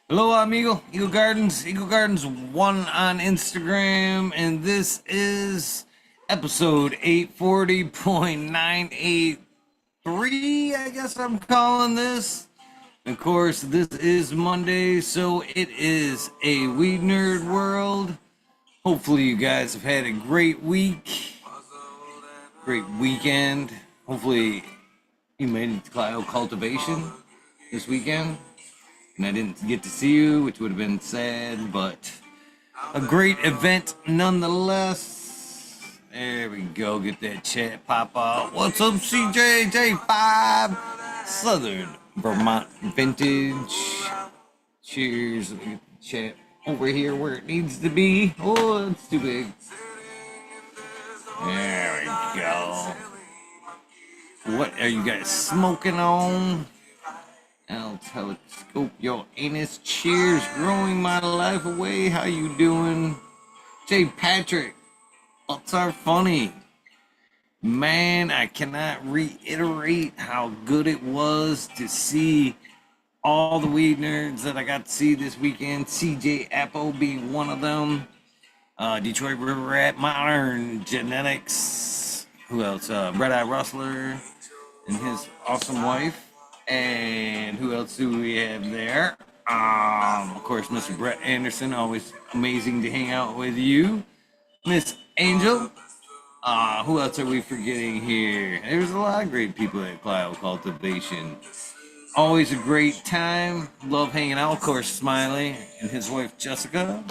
Hello, amigo. Eagle Gardens 1 on Instagram, and this is episode 840.983, I guess I'm calling this. Of course, this is Monday, so it is a Weed Nerd World. Hopefully, you guys have had a great week, great weekend. Hopefully, you made it to Clio Cultivation this weekend. And I didn't get to see you, which would have been sad, but a great event nonetheless. There we go, get that chat pop up. What's up, CJJ5? Southern Vermont Vintage. Cheers. Let me get the chat over here where it needs to be. Oh, it's too big. There we go. What are you guys smoking on? I'll telescope your anus. Cheers, growing my life away. How you doing? J. Patrick, what's our funny? Man, I cannot reiterate how good it was to see all the weed nerds that I got to see this weekend. CJ Apple being one of them. Detroit River Rat, Modern Genetics. Who else? Red Eye Rustler and his awesome wife. And who else do we have there? Of course, Mr. Brett Anderson, always amazing to hang out with you. Miss Angel. Who else are we forgetting here? There's a lot of great people at Clio Cultivation. Always a great time. Love hanging out. Of course, Smiley and his wife Jessica.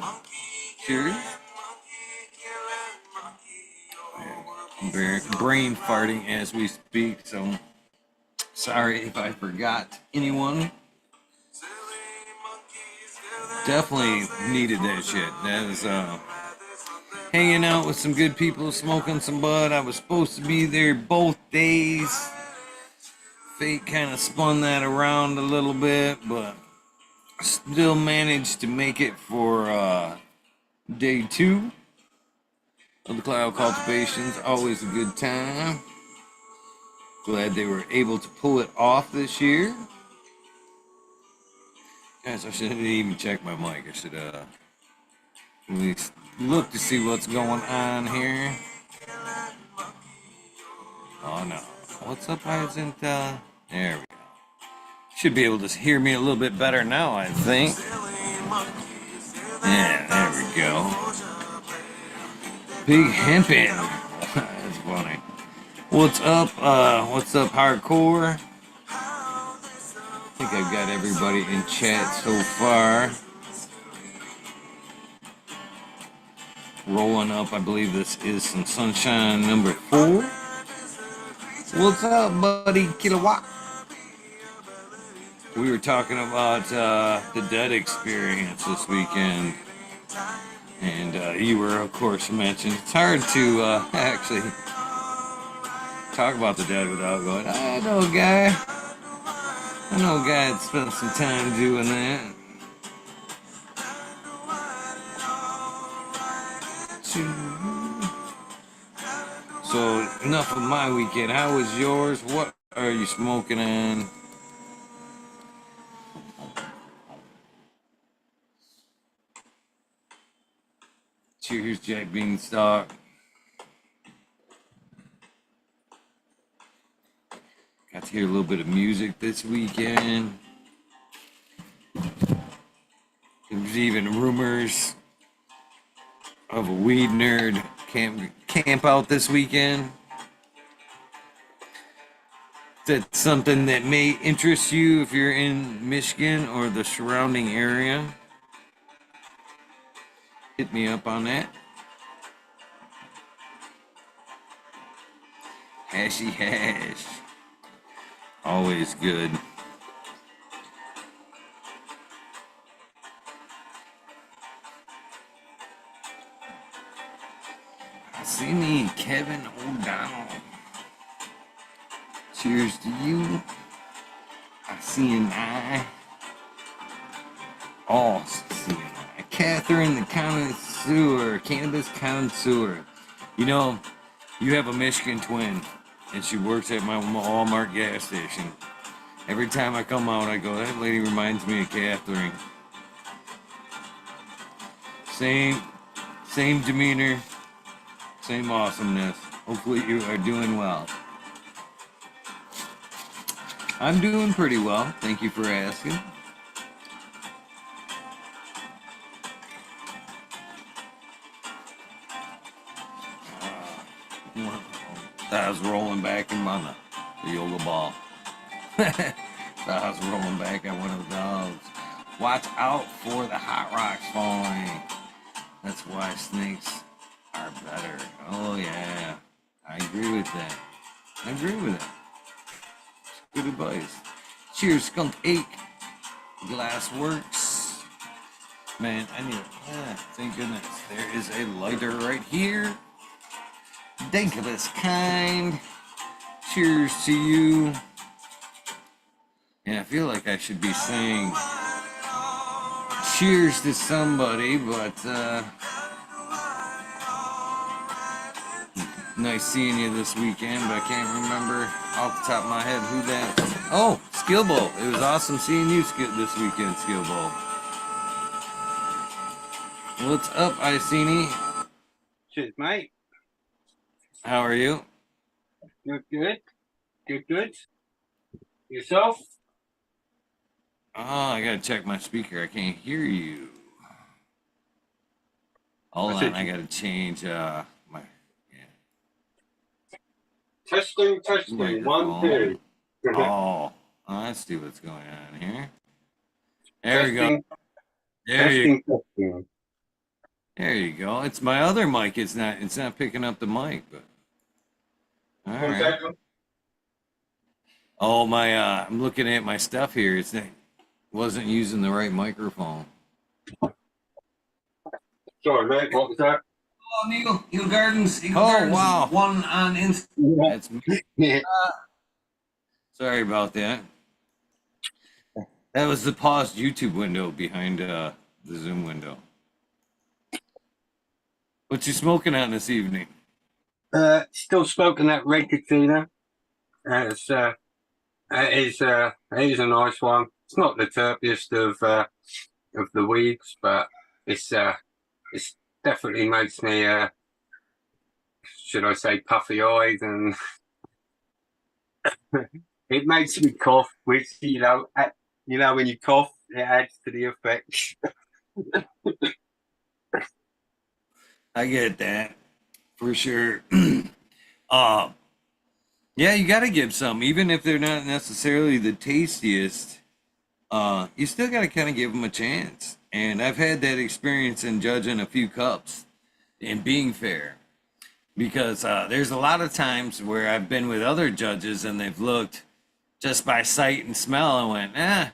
Cheers. Brain farting as we speak, so sorry if I forgot anyone. Definitely needed that shit. That was hanging out with some good people, smoking some bud. I was supposed to be there both days. Fate kind of spun that around a little bit, but still managed to make it for day 2 of the Cloud Cultivations. Always a good time. Glad they were able to pull it off this year. Guys, I shouldn't even check my mic. I should at least look to see what's going on here. Oh no. What's up, Hyacinth? There we go. Should be able to hear me a little bit better now, I think. Yeah, there we go. Big Hempin'. That's funny. What's up, hardcore? I think I've got everybody in chat so far. Rolling up, I believe this is some Sunshine number 4. What's up, buddy? Kilowatt. We were talking about the Dead experience this weekend. And you were, of course, mentioned. It's hard to actually talk about the Dead without going, I know a guy that spent some time doing that. So, enough of my weekend. How was yours? What are you smoking on? Cheers, Jack Beanstalk. Got to hear a little bit of music this weekend. There's even rumors of a weed nerd camp out this weekend. That's something that may interest you if you're in Michigan or the surrounding area. Hit me up on that. Hashy hash. Always good. I see me, Kevin O'Donnell. Cheers to you. I see an eye. Oh, see an eye. Catherine the connoisseur, cannabis connoisseur. You know, you have a Michigan twin, and she works at my Walmart gas station. Every time I come out, I go, that lady reminds me of Catherine. Same demeanor, same awesomeness. Hopefully you are doing well. I'm doing pretty well. Thank you for asking. I was rolling back in on the yoga ball. I was rolling back at one of the dogs. Watch out for the hot rocks falling. That's why snakes are better. Oh yeah, I agree with that. I agree with that. Good advice. Cheers, Skunk Ache. Glass works. Man, I need it. Thank goodness. There is a lighter right here. Think of this kind. Cheers to you. Yeah, I feel like I should be saying cheers to somebody, but nice seeing you this weekend, but I can't remember off the top of my head who that was. Oh, Skill Bowl. It was awesome seeing you this weekend, Skill Bowl. What's up, Icini? Cheers, mate. How are you? Good. Good. Yourself? Oh, I gotta check my speaker. I can't hear you. Hold on, I gotta change my Testing. microphone. 1, 2. Oh, let's see what's going on here. There we go. Testing. There you go. It's my other mic. It's not picking up the mic, but all right. Oh my! I'm looking at my stuff here. It wasn't using the right microphone. Sorry, mate. What was that? Oh, Eagle Gardens. Wow. One on Instagram. That's me. Yeah. Sorry about that. That was the paused YouTube window behind the Zoom window. What you smoking on this evening? Still smoking that red Katina. It is a nice one. It's not the terpiest of the weeds, but it's definitely makes me should I say puffy eyed, and it makes me cough, which when you cough, it adds to the effect. I get that for sure. Yeah, you got to give some, even if they're not necessarily the tastiest. You still got to kind of give them a chance. And I've had that experience in judging a few cups and being fair, because there's a lot of times where I've been with other judges and they've looked just by sight and smell and went,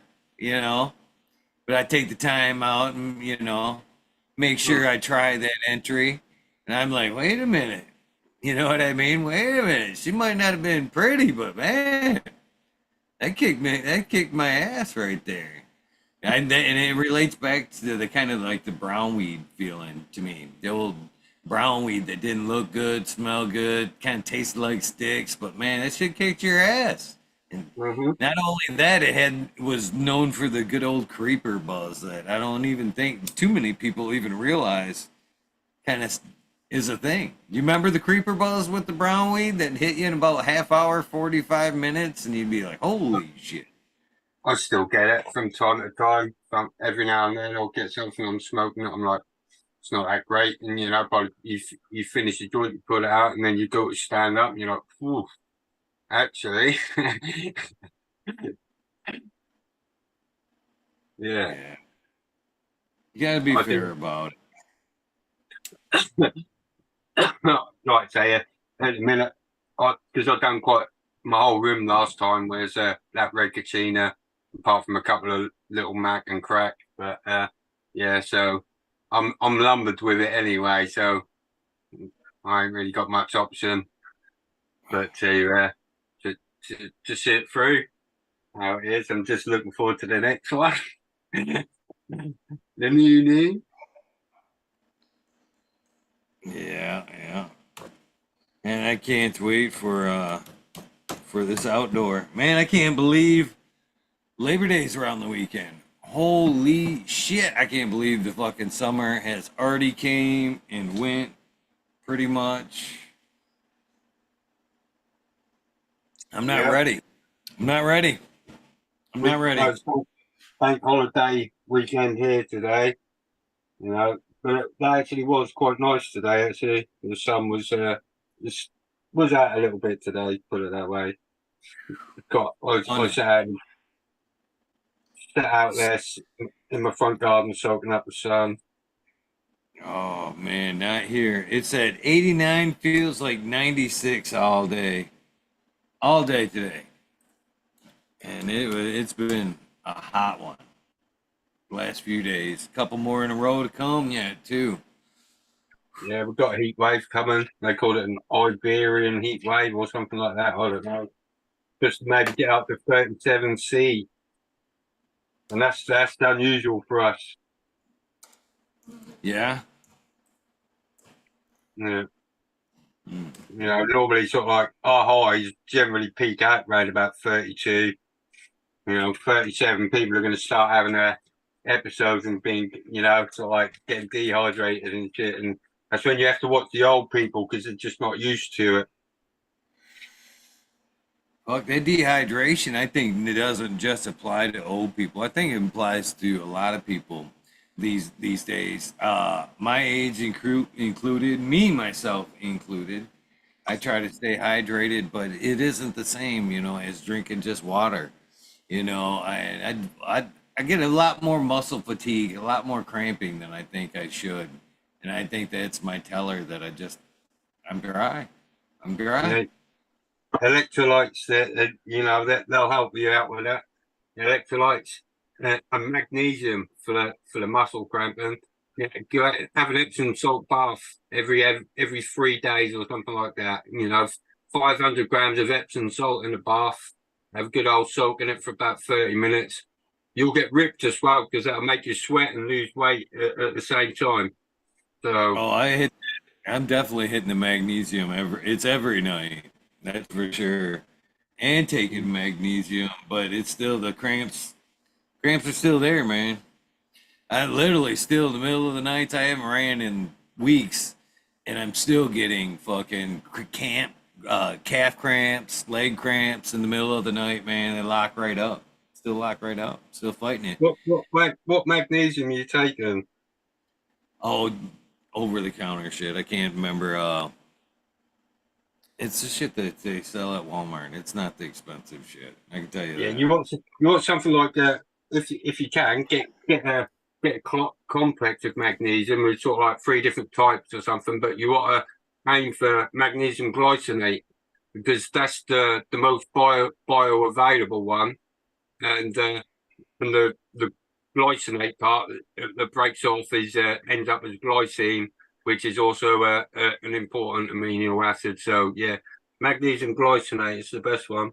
but I take the time out and, make sure I try that entry. And I'm like, wait a minute. You know what I mean? Wait a minute. She might not have been pretty, but man, that kicked my ass right there. And it relates back to the kind of like the brown weed feeling to me. The old brown weed that didn't look good, smell good, kind of tasted like sticks, but man, that shit kicked your ass. And not only that, it was known for the good old creeper buzz that I don't even think too many people even realize kind of is a thing. You remember the creeper buzz with the brown weed that hit you in about a half hour, 45 minutes, and you'd be like, holy shit. I still get it from time to time. Every now and then I'll get something, I'm smoking it, I'm like, it's not that great. And, but you finish the joint, you put it out, and then you go to stand up, and you're like, whew, actually. Yeah. You gotta be fair about it. Like I say, at the minute, because I've done quite my whole room last time was that red Kachina, apart from a couple of little Mac and crack. But yeah, so I'm lumbered with it anyway, so I ain't really got much option but to see it through how it is. I'm just looking forward to the next one. The new. Yeah. And I can't wait for this outdoor. Man, I can't believe Labor Day's around the weekend. Holy shit, I can't believe the fucking summer has already came and went pretty much. I'm not Yeah. ready. I'm not ready. I'm not ready. Bank holiday weekend here today, but that actually was quite nice today. Actually, the sun was out a little bit today. Put it that way. I On sat out there in my front garden soaking up the sun. Oh man, not here. It's at 89, feels like 96 all day today, and it's been a hot one last few days. A couple more in a row to come yet too. Yeah, we've got a heat wave coming. They call it an Iberian heat wave or something like that. I don't know. Just to maybe get up to 37°C, and that's unusual for us. Yeah. Yeah. Normally sort of like our highs generally peak out around about 32. 37, people are going to start having their episodes and being, sort of like getting dehydrated and shit. And that's when you have to watch the old people because they're just not used to it. Fuck that dehydration. I think it doesn't just apply to old people. I think it applies to a lot of people these days. My age included, me myself included. I try to stay hydrated, but it isn't the same, as drinking just water. I get a lot more muscle fatigue, a lot more cramping than I think I should, and I think that's my teller that I'm dry. I'm dry. Yeah, electrolytes, that they'll help you out with that. Electrolytes and magnesium for the muscle cramping. Yeah, have an Epsom salt bath every 3 days or something like that. 500 grams of Epsom salt in the bath. Have a good old soak in it for about 30 minutes. You'll get ripped as well because that'll make you sweat and lose weight at the same time. So Oh, I'm definitely hitting the magnesium it's every night. That's for sure. And taking magnesium, but it's still the cramps. Cramps are still there, man. I literally still in the middle of the nights I haven't ran in weeks, and I'm still getting fucking calf cramps, leg cramps in the middle of the night, man. They lock right up. Still lock right up. Still fighting it. what magnesium are you taking? Oh, over the counter shit. I can't remember. It's the shit that they sell at Walmart. It's not the expensive shit. I can tell you Yeah, that. you want something like that. If you can get a complex of magnesium with sort of like three different types or something, but you want to aim for magnesium glycinate because that's the most bioavailable one, and the glycinate part that breaks off is ends up as glycine, which is also an important amino acid. So yeah, magnesium glycinate is the best one.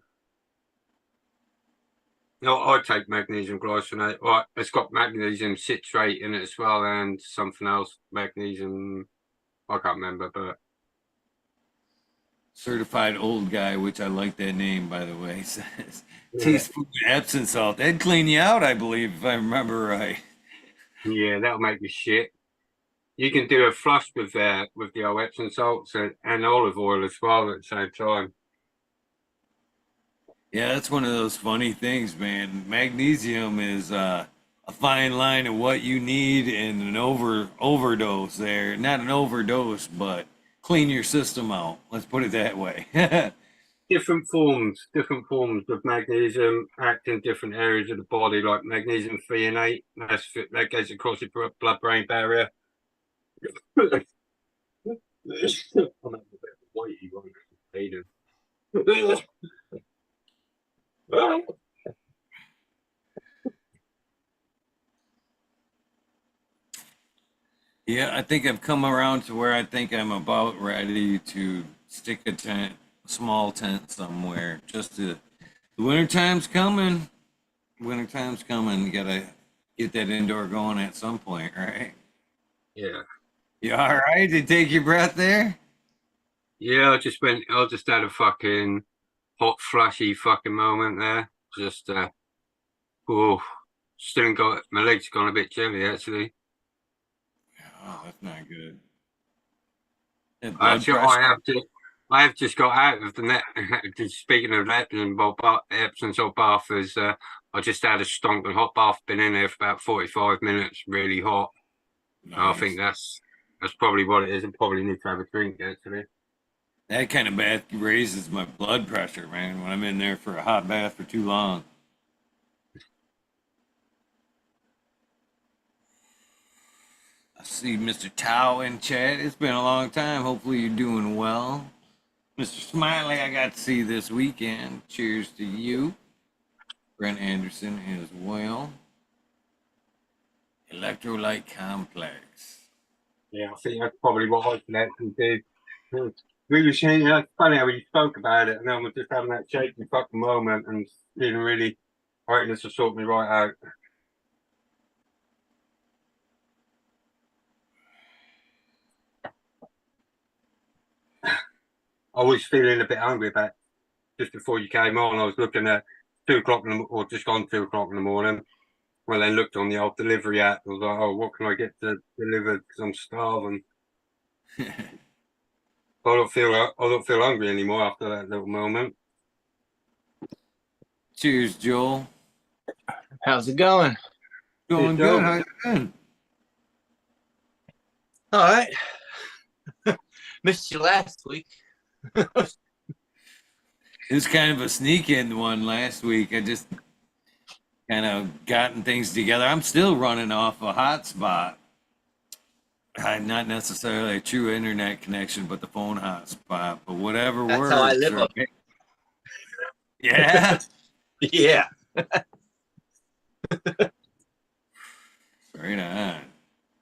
No, I take magnesium glycinate. Right, it's got magnesium citrate in it as well, and something else. Magnesium, I can't remember, but Certified old guy, which I like that name by the way, says yeah, teaspoon of Epsom salt. That'd clean you out, I believe, if I remember right. yeah, that'll make you shit. You can do a flush with the old Epsom salts and olive oil as well at the same time. Yeah, that's one of those funny things, man. Magnesium is a fine line of what you need and an overdose there. Not an overdose, but clean your system out. Let's put it that way. Different forms of magnesium act in different areas of the body, like magnesium threonate. That goes across the blood-brain barrier. I'm having a bit of a whitey one. Yeah, I think I've come around to where I think I'm about ready to stick a tent, a small tent somewhere. The winter time's coming. Winter time's coming. You gotta get that indoor going at some point, right? Yeah. You all right? Did you take your breath there? Yeah, I just had a fucking hot, flashy fucking moment there. Just, oh, Still got my legs gone a bit chilly actually. Oh, that's not good. That blood Actually, pressure. I have just got out of the net. Just speaking of Epsom salt bath, is I just had a stonking hot bath. Been in there for about 45 minutes, really hot. I think Nice. that's probably what it is. I probably need to have a drink actually. That kind of bath raises my blood pressure, man, when I'm in there for a hot bath for too long. I see Mr. Tao in chat. It's been a long time. Hopefully you're doing well. Mr. Smiley, I got to see this weekend. Cheers to you. Brent Anderson as well. Electrolyte Complex. Yeah, I think that's probably what I can actually do. We were saying, it's funny how we spoke about it, and then we're just having that shaky fucking moment and feeling really, I reckon this will sort me right out. I was feeling a bit hungry about just before you came on. I was looking at 2 o'clock or just gone 2 o'clock in the morning. Well, then looked on the old delivery app. I was like, oh, what can I get delivered? Because I'm starving. I don't feel hungry anymore after that little moment. Cheers, Joel. How's it going? Going good. How you doing? All right. Missed you last week. It was kind of a sneak in one last week. I just kind of gotten things together. I'm still running off a hotspot. Not necessarily a true internet connection, but the phone hotspot. But whatever That's works. how I live up. Yeah. Yeah. Right on.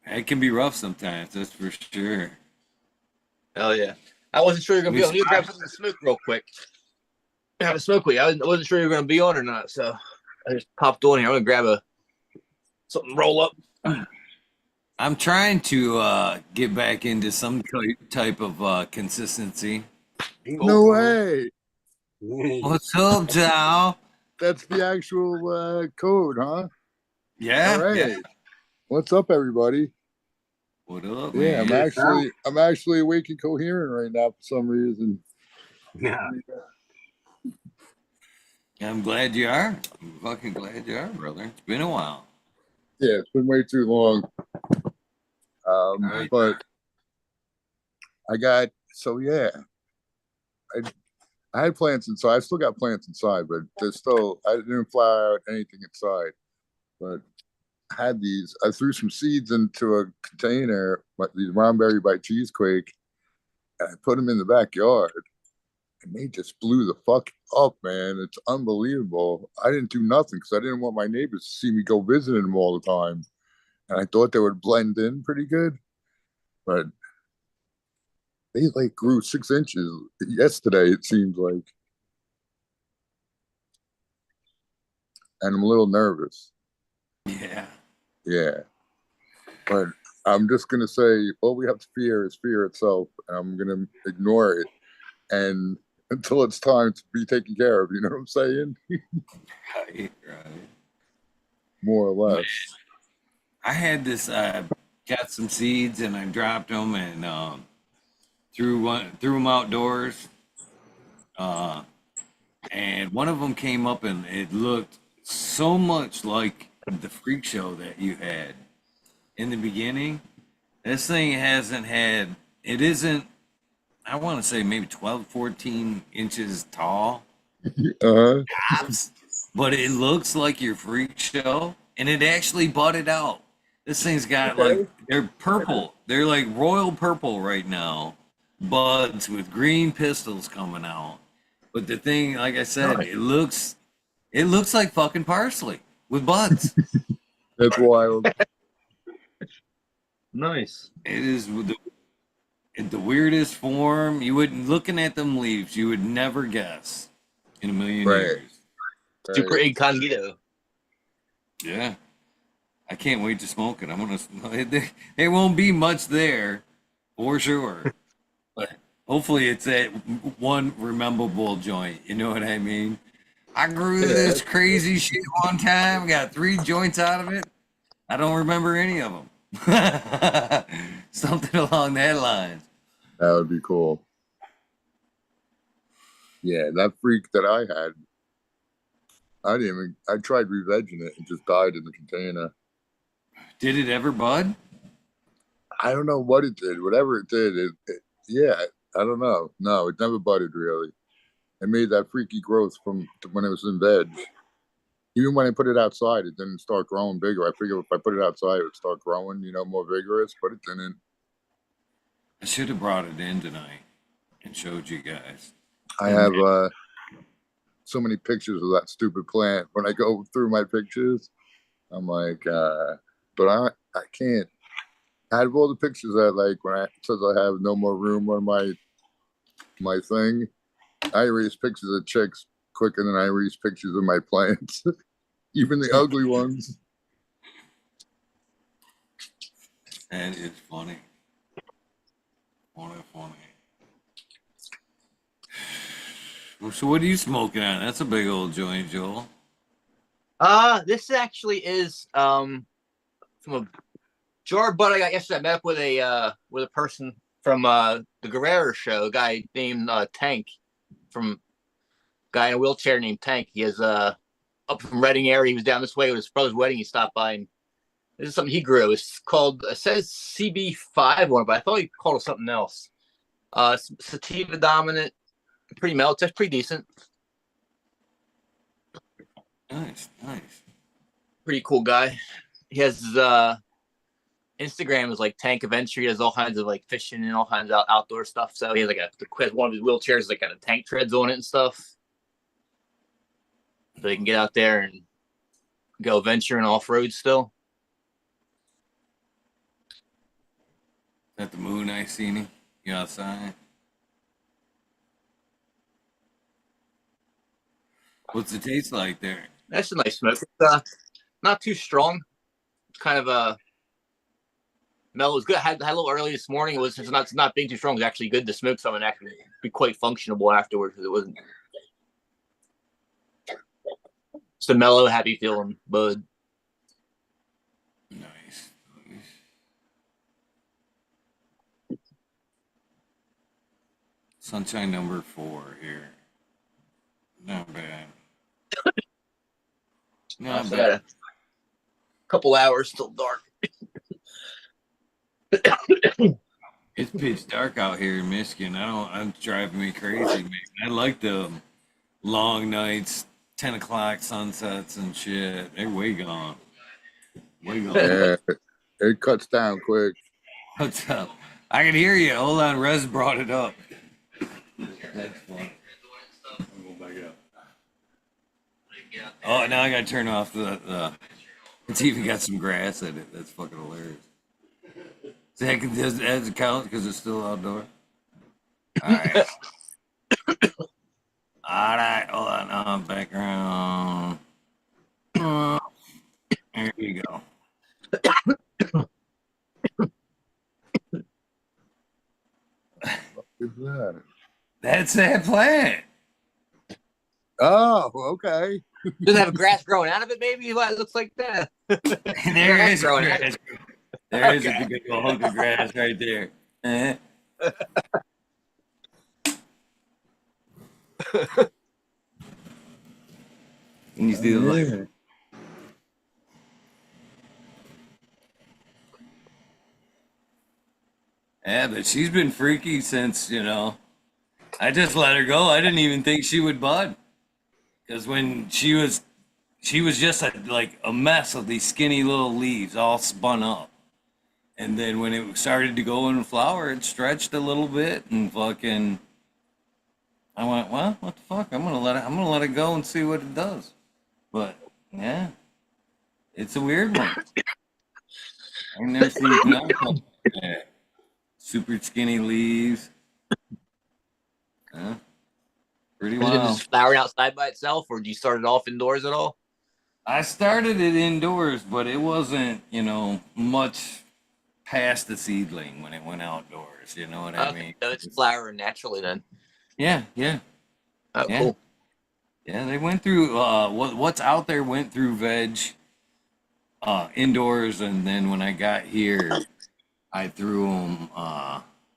It can be rough sometimes, that's for sure. Hell yeah. I wasn't sure you were going to be on. You grab something to smoke real quick. Have a smoke with you. I wasn't sure you were going to be on or not, so I just popped on here. I'm going to grab something roll up. I'm trying to get back into some type of consistency. No way. What's up, Tao? That's the actual code, huh? Yeah. All right. Yeah. What's up, everybody? What up, Yeah, man? I'm actually awake and coherent right now for some reason. Yeah. I'm glad you are. I'm fucking glad you are, brother. It's been a while. Yeah, it's been way too long. Right. But I got I had plants inside. I still got plants inside, but I didn't flower out anything inside. But I had these. I threw some seeds into a container, like these Roundberry by Cheesequake, and I put them in the backyard. And they just blew the fuck up, man. It's unbelievable. I didn't do nothing because I didn't want my neighbors to see me go visiting them all the time. And I thought they would blend in pretty good. But they like grew 6 inches yesterday, it seems like. And I'm a little nervous. Yeah. Yeah. But I'm just going to say all we have to fear is fear itself. And I'm going to ignore it. And until it's time to be taken care of, you know what I'm saying? Right. More or less. I had this. Got some seeds and I dropped them and threw them outdoors. And one of them came up and it looked so much like the freak show that you had in the beginning. This thing hasn't had. It isn't. I want to say maybe 12, 14 inches tall. Uh-huh. But it looks like your freak show, and it actually budded out. This thing's got like they're purple. They're like royal purple right now, buds with green pistils coming out. But the thing, like I said, it looks like fucking parsley with buds. That's wild. Nice. It is the weirdest form. You wouldn't looking at them leaves. You would never guess in a million years. Super incognito. Yeah. I can't wait to smoke it. I'm gonna. There won't be much there, for sure. But hopefully, it's that one rememberable joint. You know what I mean? I grew this crazy shit one time, got 3 joints out of it. I don't remember any of them. Something along that lines. That would be cool. Yeah, that freak that I had, I tried re-vegging it and just died in the container. Did it ever bud? I don't know what it did. Whatever it did, yeah, I don't know. No, it never budded really. It made that freaky growth from when it was in veg. Even when I put it outside, it didn't start growing bigger. I figured if I put it outside, it would start growing, more vigorous, but it didn't. I should have brought it in tonight and showed you guys. I have so many pictures of that stupid plant. When I go through my pictures, I'm like, but I can't. I have all the pictures that since I have no more room on my thing, I erase pictures of chicks quicker than I erase pictures of my plants, even the ugly ones. And it's funny. Funny. So what are you smoking on? That's a big old joint, Joel. This actually is from a jar bud I got yesterday. I met up with a person from the Guerrero show, a guy named Tank, from guy in a wheelchair named Tank. He is up from Reading area. He was down this way with his brother's wedding. He stopped by, and this is something he grew. It's called, it says CB5 on it, but I thought he called it something else. Sativa dominant, pretty mellow. It's pretty decent. Nice. Pretty cool guy. He has his Instagram is like Tank Adventure. He does all kinds of like fishing and all kinds of outdoor stuff. So he has one of his wheelchairs like got a tank treads on it and stuff. So he can get out there and go venturing off road still. Is that the moon I seen? You outside? What's it taste like there? That's a nice smoke. It's not too strong. It's kind of a mellow. It's good. I had a little early this morning. It was it's not being too strong. It's actually good to smoke some and actually be quite functionable afterwards because it wasn't just a mellow, happy feeling bud. Nice. Sunshine number 4 here. Not bad. Not bad. A couple hours till dark. It's pitch dark out here in Michigan. It's driving me crazy, man. I like the long nights, 10 o'clock sunsets and shit. They're way gone. Yeah, it cuts down quick. What's up? I can hear you. Hold on, Rez brought it up. That's fun. Oh, now I gotta turn off the it's even got some grass in it. That's fucking hilarious. Does it count because it's still outdoor? Alright. Alright, hold on. Background. There you go. What is that? That's that plant. Oh, okay. Does it have grass growing out of it? Maybe it looks like that. There is growing grass. There is a big old hunk of grass right there. And you see the light. Yeah, but she's been freaky since, I just let her go. I didn't even think she would bud. Because when she was just a mess of these skinny little leaves all spun up. And then when it started to go in flower, it stretched a little bit and fucking I went, well, what the fuck? I'm gonna let it go and see what it does. But yeah. It's a weird one. I've never seen anything like that. Super skinny leaves. Pretty Is it wild. just flowering outside by itself, or do you start it off indoors at all? I started it indoors, but it wasn't, much past the seedling when it went outdoors. You know what I mean? So it's flowering naturally then. Yeah. Oh, Yeah. cool. Yeah, they went through what's out there went through veg indoors, and then when I got here, I threw them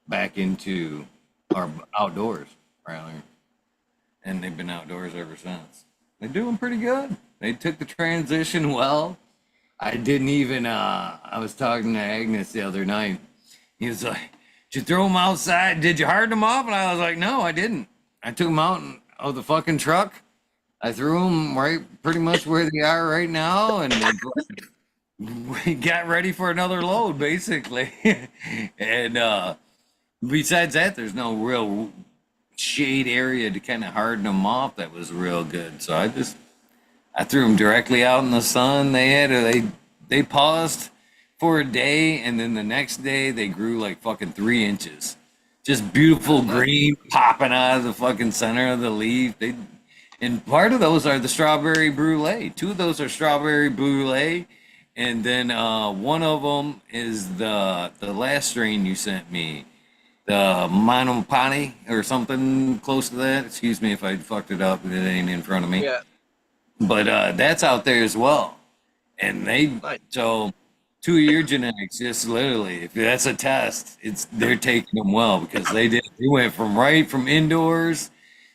back into our outdoors, rather, and they've been outdoors ever since. They're doing pretty good. They took the transition well. I didn't even. I was talking to Agnes the other night. He was like, "Did you throw them outside? Did you harden them up?" And I was like, "No, I didn't. I took them out of the fucking truck. I threw them right, pretty much where they are right now, and we got ready for another load, basically." And besides that, there's no real shade area to kind of harden them off. That was real good. So I threw them directly out in the sun. They paused for a day, and then the next day they grew like fucking 3 inches. Just beautiful green popping out of the fucking center of the leaf. And part of those are the strawberry brulee. Two of those are strawberry brulee, and then one of them is the last strain you sent me, the Manopani or something close to that. Excuse me if I fucked it up. It ain't in front of me. Yeah. But that's out there as well. And Nice. so 2 year genetics, just literally, if that's a test, they're taking them well because they went from indoors,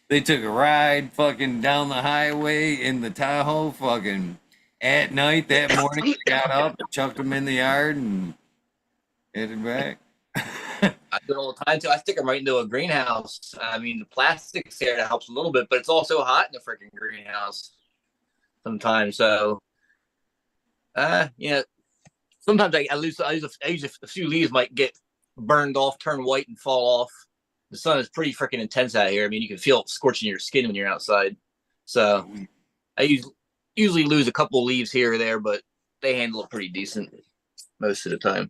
they took a ride fucking down the highway in the Tahoe fucking at night that morning, they got up, chucked them in the yard and headed back. I do it all the time too. I stick them right into a greenhouse. I mean, the plastic's there that helps a little bit, but it's also hot in the freaking greenhouse sometimes. So, sometimes I lose a few leaves might get burned off, turn white, and fall off. The sun is pretty freaking intense out here. I mean, you can feel it scorching your skin when you're outside. So, I usually lose a couple leaves here or there, but they handle it pretty decent most of the time.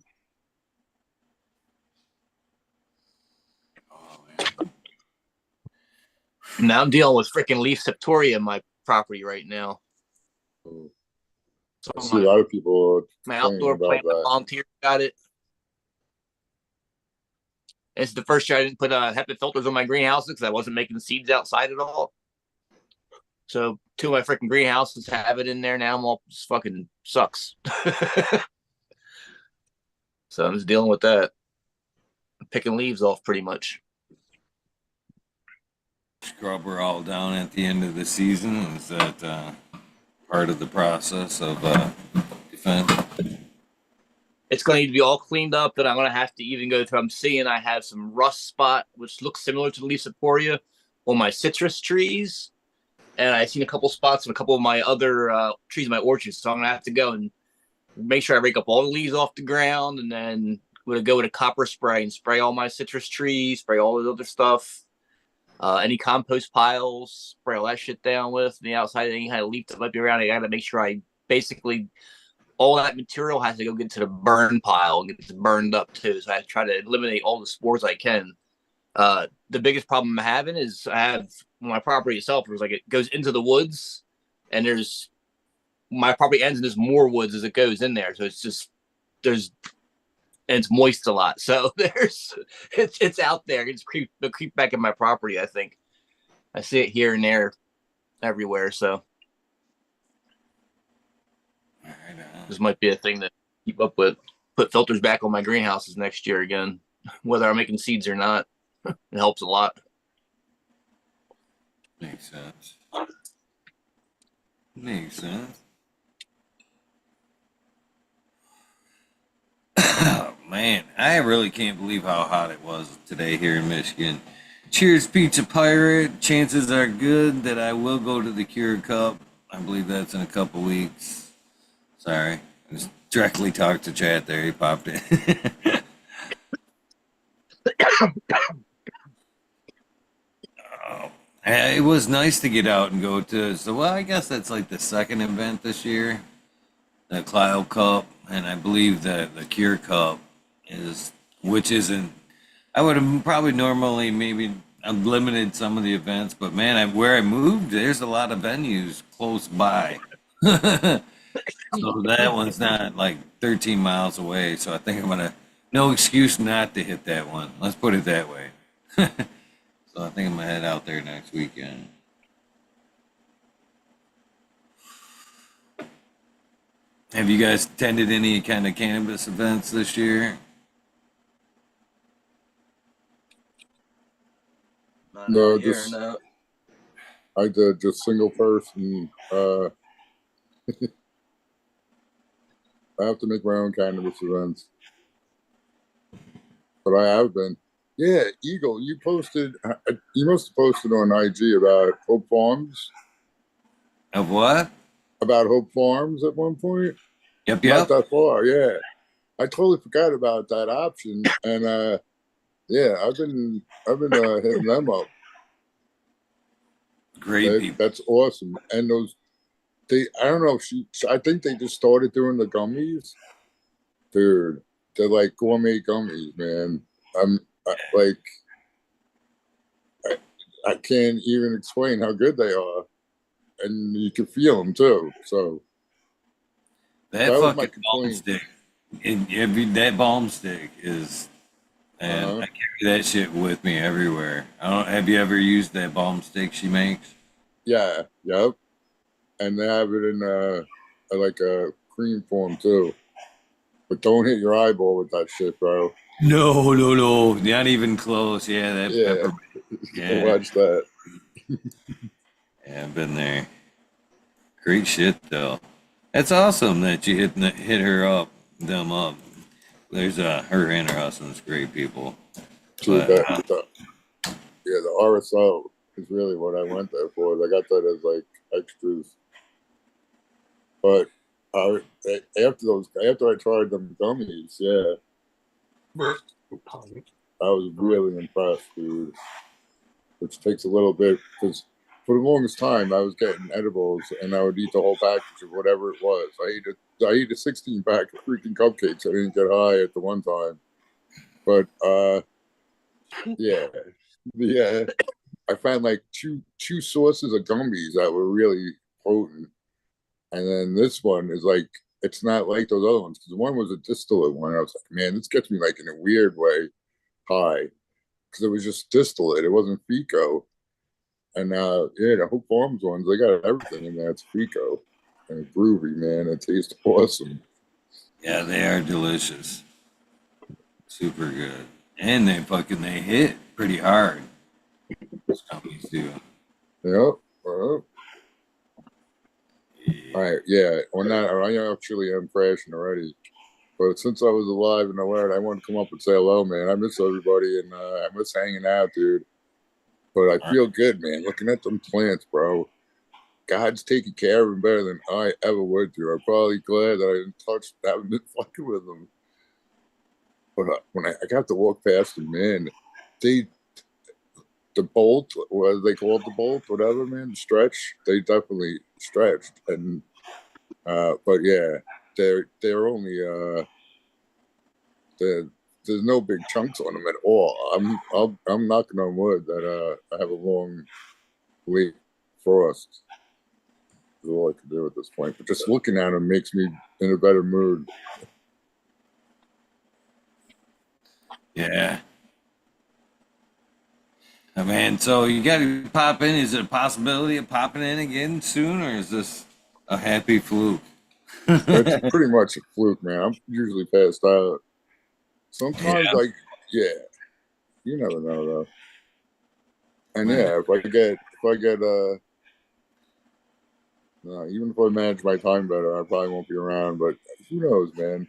Now I'm dealing with freaking leaf septoria in my property right now. I see a lot of people My complaining outdoor about plant that. volunteer got it. It's the first year I didn't put HEPA filters on my greenhouses because I wasn't making seeds outside at all. So 2 of my freaking greenhouses have it in there now. I'm all just fucking sucks. So I'm just dealing with that. I'm picking leaves off pretty much. Scrubber all down at the end of the season. Is that part of the process of defense? It's going to need to be all cleaned up. Then I'm going to have to even go through. I'm seeing I have some rust spot, which looks similar to the leaf septoria on my citrus trees. And I've seen a couple spots on a couple of my other trees in my orchard. So I'm going to have to go and make sure I rake up all the leaves off the ground. And then I'm going to go with a copper spray and spray all my citrus trees, spray all the other stuff. Any compost piles, spray all that shit down with. The outside, any kind of leaf that might be around, I got to make sure I basically all that material has to go get to the burn pile and get burned up too. So I try to eliminate all the spores I can. The biggest problem I'm having is I have my property itself. It was like it goes into the woods, and there's my property ends and there's more woods as it goes in there. So it's just and it's moist a lot. So it's out there. It's creep back in my property. I think I see it here and there, everywhere. So this might be a thing to keep up with. Put filters back on my greenhouses next year again, whether I'm making seeds or not. It helps a lot. Makes sense. Makes sense. Oh, man, I really can't believe how hot it was today here in Michigan. Cheers, Pizza Pirate. Chances are good that I will go to the Cure Cup. I believe that's in a couple weeks. Sorry, I just directly talked to chat there. He popped it. It was nice to get out and go to. So, well, I guess that's like the second event this year, the Clio Cup, and I believe that the Cure Cup is, which isn't. I would have probably normally maybe limited some of the events, but man, where I moved, there's a lot of venues close by. So that one's not like 13 miles away. So I think I'm gonna no excuse not to hit that one. Let's put it that way. So I think I'm gonna head out there next weekend. Have you guys attended any kind of cannabis events this year? Not No, out here, just no. I did just single person. I have to make my own cannabis events, but I have been. Yeah, Eagle, you posted. You must have posted on IG about Hope Farms. Of what? About Hope Farms at one point. Yep, Not yep. that far. Yeah, I totally forgot about that option, and yeah, I've been hitting them up. Great people. That's awesome. And those I don't know if I think they just started doing the gummies, dude. They're like gourmet gummies, man. Like I can't even explain how good they are, and you can feel them too. So That that was my fucking balm complaint. stick. That balm stick is, and Uh-huh. I carry that shit with me everywhere. I don't. Have you ever used that balm stick she makes? Yeah, yep. And they have it in like a cream form too. But don't hit your eyeball with that shit, bro. No, no, no. Not even close. Yeah, that Yeah, pepper. Yeah, watch that. yeah, I've been there. Great shit though. That's awesome that you hit them up. There's her and her husband's great people. Dude, But the RSO is really what I went there for. I got that as like extras. But after I tried them gummies, yeah, I was really impressed, dude. Which takes a little bit because for the longest time I was getting edibles and I would eat the whole package of whatever it was. I ate a 16 pack of freaking cupcakes. I didn't get high at the one time, but yeah, yeah. I found like two sources of gummies that were really potent, and then this one is like it's not like those other ones because one was a distillate one. I was like, man, this gets me like in a weird way high because it was just distillate. It wasn't Fico. And yeah, the Hope Farms ones, they got everything in there. It's Fico and it's groovy, man. It tastes awesome. yeah, they are delicious. Super good. And they hit pretty hard. Those companies do. Yep. Well, all Yeah. right. Yeah. On that, I actually am crashing already. But since I was alive and alert, I wanted to come up and say hello, man. I miss everybody and I miss hanging out, dude. But I All feel good, man. Looking at them plants, bro. God's taking care of them better than I ever would, dude. I'm probably glad that I didn't touch, haven't been fucking with them. But when I got to walk past them, man, they the bolt, what they call it, the bolt, whatever, man, the stretch. They definitely stretched, and but yeah, they're only they're, there's no big chunks on them at all. I'm knocking on wood that I have a long late frost. Is all I can do at this point. But just looking at them makes me in a better mood. Yeah. Man, so you got to pop in. Is it a possibility of popping in again soon, or is this a happy fluke? It's pretty much a fluke, man. I'm usually passed out. Sometimes, Yeah. like, yeah, you never know though. And Right. yeah, if I get even if I manage my time better, I probably won't be around. But who knows, man?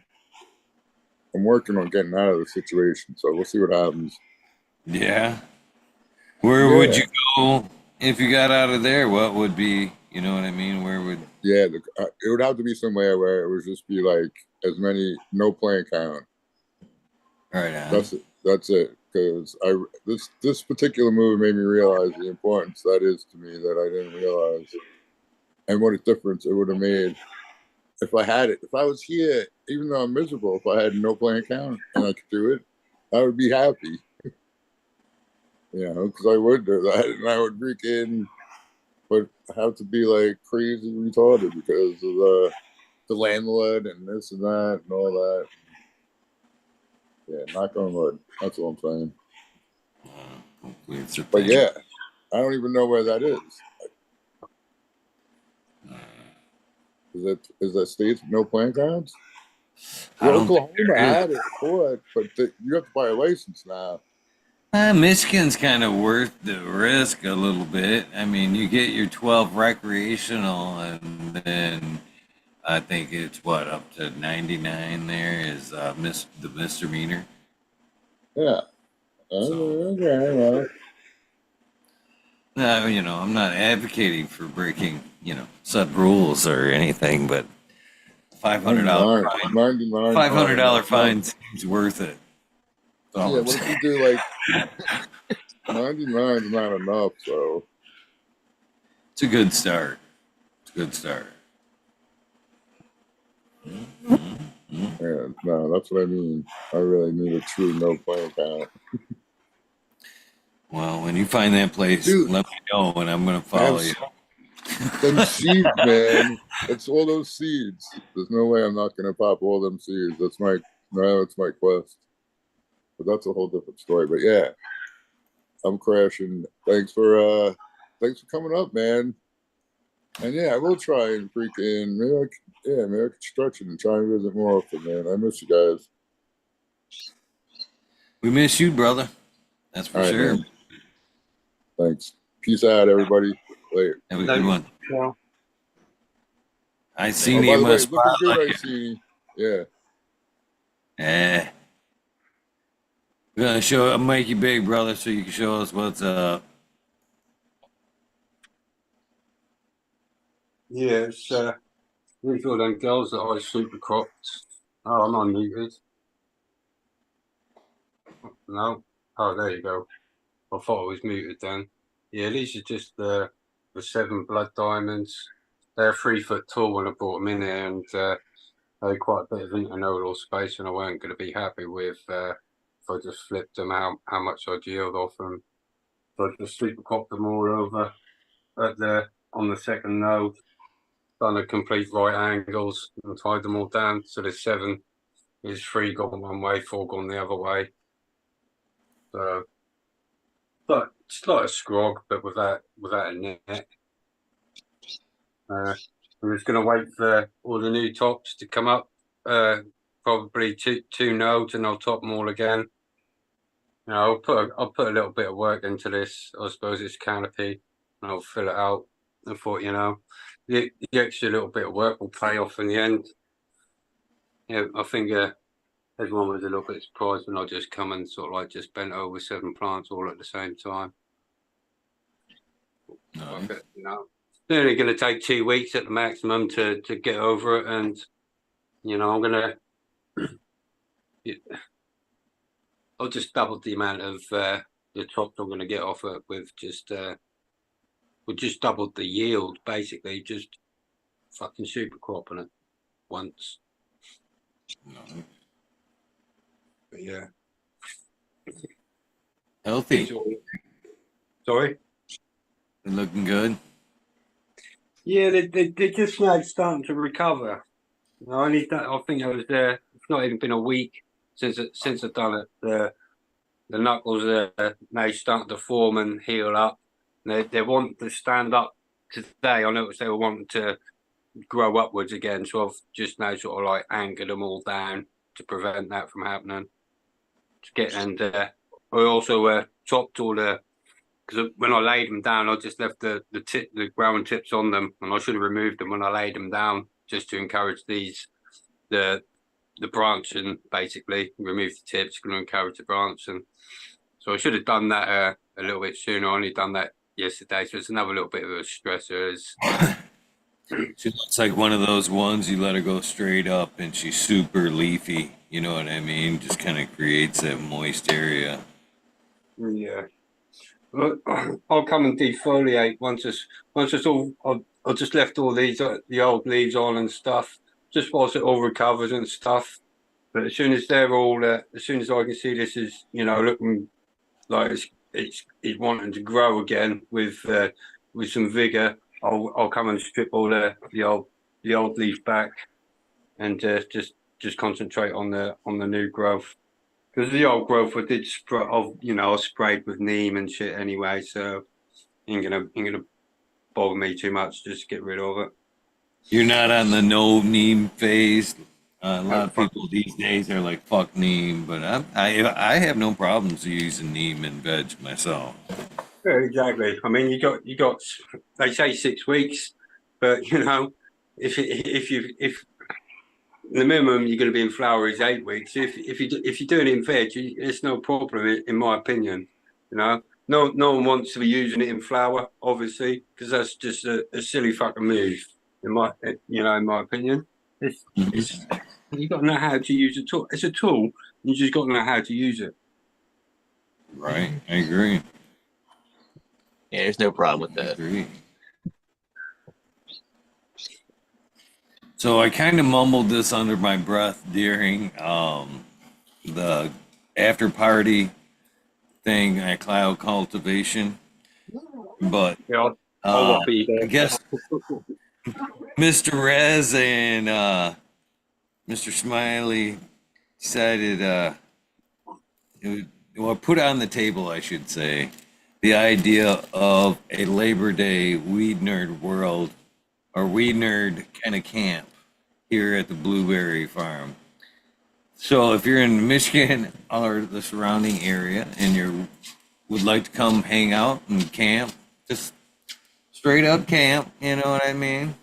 I'm working on getting out of the situation, so we'll see what happens. Yeah. Where would Yeah, you go if you got out of there? What would be, you know what I mean? Where would, yeah. It would have to be somewhere where it would just be like as many no plant count. right on. That's it. That's it. Because this particular movie made me realize the importance that is to me that I didn't realize, and what a difference it would have made if I had it. If I was here, even though I'm miserable, if I had no plant count and I could do it, I would be happy. Because I would do that, and I would freaking, but have to be like crazy retarded because of the landlord and this and that and all that. Yeah, knock on wood. That's all I'm saying. Hopefully it's a But thing. yeah, I don't even know where that is. Is that states with no plant grounds? I Yeah, don't think Oklahoma there is. had it before it, but you have to buy a license now. Michigan's kind of worth the risk a little bit. I mean, you get your 12 recreational, and then I think it's what up to 99. There is the misdemeanor. Yeah. So, Okay, well, I'm not advocating for breaking, said rules or anything, but $500 fine. 99 $500 fine seems worth it. That's all Yeah, I'm what if saying. you do like 99 is not enough, so It's a good start. It's a good start. yeah, no, that's what I mean. I really need a true no plant count. Well, when you find that place, Dude, let me know, and I'm gonna I follow have you. them seeds, man. It's all those seeds. There's no way I'm not gonna pop all them seeds. That's my quest. But that's a whole different story. But yeah, I'm crashing. Thanks for coming up, man. And yeah, I will try and maybe I could stretch it and try and visit more often, man. I miss you guys. We miss you, brother. That's for All right, sure. man. Thanks. Peace out, everybody. Later. Have a good one. Well, I seen Oh, you by in the my way, looking good, spotlight. I see. Yeah. Eh. We're gonna make you big, brother, so you can show us what's up. yeah, it's these all them girls that I super cropped. Oh, I'm unmuted. No. Oh, there you go. I thought I was muted then. Yeah, these are just the 7 blood diamonds. They're 3 foot tall when I brought them in there, and they had quite a bit of internodal space, and I weren't going to be happy with if I just flipped them out, how much I'd yield off them. So I just super cropped them all over on the second node, done a complete right angles and tied them all down. So there's 7 is 3 gone one way, 4 gone the other way. So but it's like a scrog, but without a net. I'm just going to wait for all the new tops to come up. Probably two nodes, and I'll top them all again. I'll put a little bit of work into this. I suppose it's canopy, and I'll fill it out. I thought, the extra little bit of work will pay off in the end. Yeah, I think everyone was a little bit surprised when I just come and sort of like just bent over 7 plants all at the same time. No. It's only going to take 2 weeks at the maximum to get over it, and I'm going to I'll just double the amount of the tops I'm going to get off it with just doubled the yield, basically, just fucking super cropping it once. No. But yeah. Healthy. Sorry? They're looking good. Yeah, they're just now starting to recover. I think I was there. It's not even been a week since I've done it. The knuckles are now starting to form and heal up. They want to stand up today. I noticed they were wanting to grow upwards again, so I've just now sort of like anchored them all down to prevent that from happening. I also chopped all because when I laid them down, I just left the growing tips on them, and I should have removed them when I laid them down just to encourage the branching, basically remove the tips, going to encourage the branching. So I should have done that a little bit sooner. I only done that yesterday, so it's another little bit of a stressor. She looks like one of those ones you let her go straight up, and she's super leafy. You know what I mean? Just kind of creates that moist area. Yeah. I'll come and defoliate once it's all. I've just left all these the old leaves on and stuff, just whilst it all recovers and stuff. But as soon as they're all, as soon as I can see this is looking like it's wanting to grow again with some vigor, I'll come and strip all the old leaf back and just concentrate on the new growth. Because the old growth I did I sprayed with neem and shit anyway, so ain't gonna bother me too much. Just get rid of it. You're not on the no neem phase. A lot Oh, of fuck. people these days are like fuck neem, but I have no problems using neem and veg myself. Yeah, exactly. I mean, you got. They say 6 weeks, but you know, if the minimum you're going to be in flower is 8 weeks. If you're doing it in veg, it's no problem in my opinion. You know, no one wants to be using it in flower, obviously, because that's just a silly fucking move. In my opinion, it's you got to know how to use a tool. It's a tool. You just got to know how to use it. Right, I agree. Yeah, there's no problem with I that. agree. So I kind of mumbled this under my breath during the after party thing at Cloud Cultivation, but Yeah, I'll offer you I guess that. Mr. Rez and Mr. Smiley decided well, put on the table, I should say, the idea of a Labor Day Weed Nerd World or Weed Nerd kind of camp here at the Blueberry Farm. So if you're in Michigan or the surrounding area and you would like to come hang out and camp, just straight up camp, you know what I mean?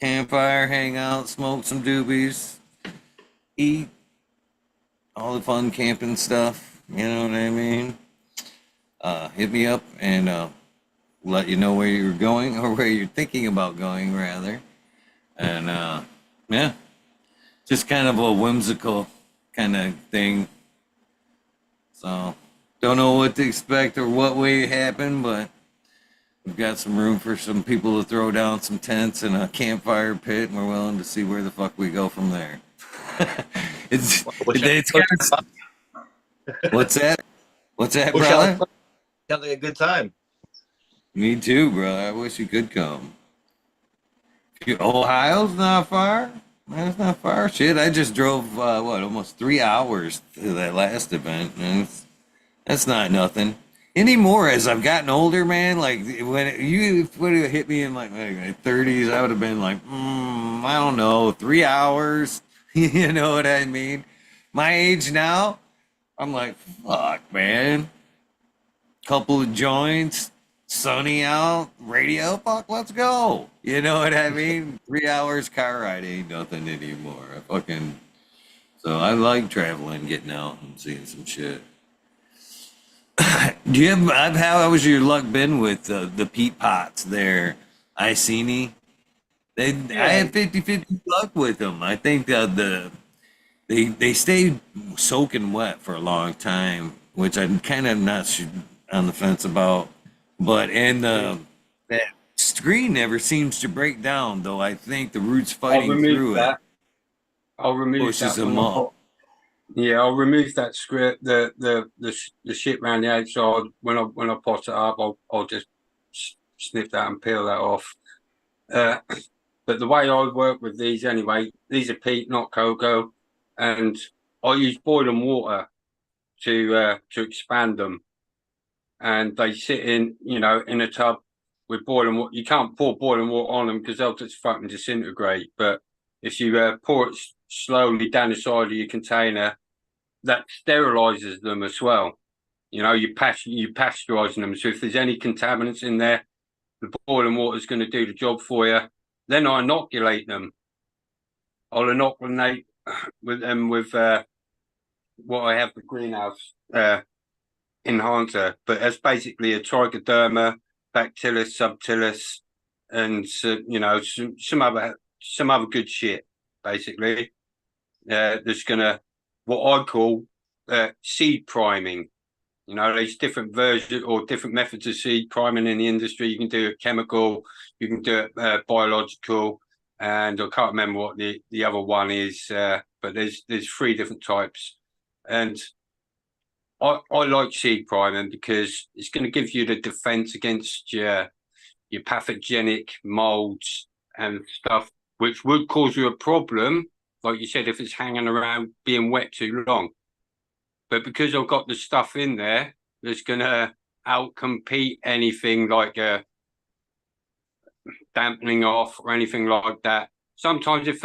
Campfire, hang out, smoke some doobies, eat all the fun camping stuff, you know what I mean? Hit me up and let you know where you're going or where you're thinking about going, rather. And yeah, just kind of a whimsical kind of thing. So don't know what to expect or what way it happened, but we've got some room for some people to throw down some tents and a campfire pit, and we're willing to see where the fuck we go from there. It's kind of, what's that? What's that, Wish I was brother? sounds like a good time. Me too, brother. I wish you could come. Ohio's not far. That's not far. Shit, I just drove almost 3 hours to that last event, and that's not nothing anymore. As I've gotten older, man, like you would have hit me in like my 30s, I would have been like, I don't know, 3 hours. You know what I mean? My age now, I'm like, fuck, man. Couple of joints, sunny out, radio, fuck, let's go. You know what I mean? 3 hours car ride ain't nothing anymore. So I like traveling, getting out and seeing some shit. Do you have, how has your luck been with the peat pots there? Iceni? I Yeah, have 50-50 luck with them. I think they stay soaking wet for a long time, which I'm kind of not on the fence about. But that screen never seems to break down, though. I think the roots I'll fighting remove through it that. I'll remove pushes that when them I up. put. Yeah, I'll remove that script, the shit around the outside. When I pot it up, I'll just snip that and peel that off. Uh, but the way I work with these anyway, these are peat, not cocoa, and I use boiling water to expand them, and they sit in a tub with boiling water. You can't pour boiling water on them because they'll just fucking disintegrate. But if you pour it slowly down the side of your container, that sterilizes them as well. You know, you pasteurizing them. So if there's any contaminants in there, the boiling water is going to do the job for you. Then I inoculate them. I'll inoculate with them with what I have the greenhouse enhancer, but that's basically a trichoderma, bacillus, subtilis, and some other good shit. Basically, that's gonna what I call seed priming. You know, there's different versions or different methods of seed priming in the industry. You can do it chemical, you can do it biological, and I can't remember what the other one is. But there's three different types, and I like seed priming because it's going to give you the defense against your pathogenic molds and stuff, which would cause you a problem, like you said, if it's hanging around being wet too long. But because I've got the stuff in there that's going to outcompete anything like dampening off or anything like that, sometimes if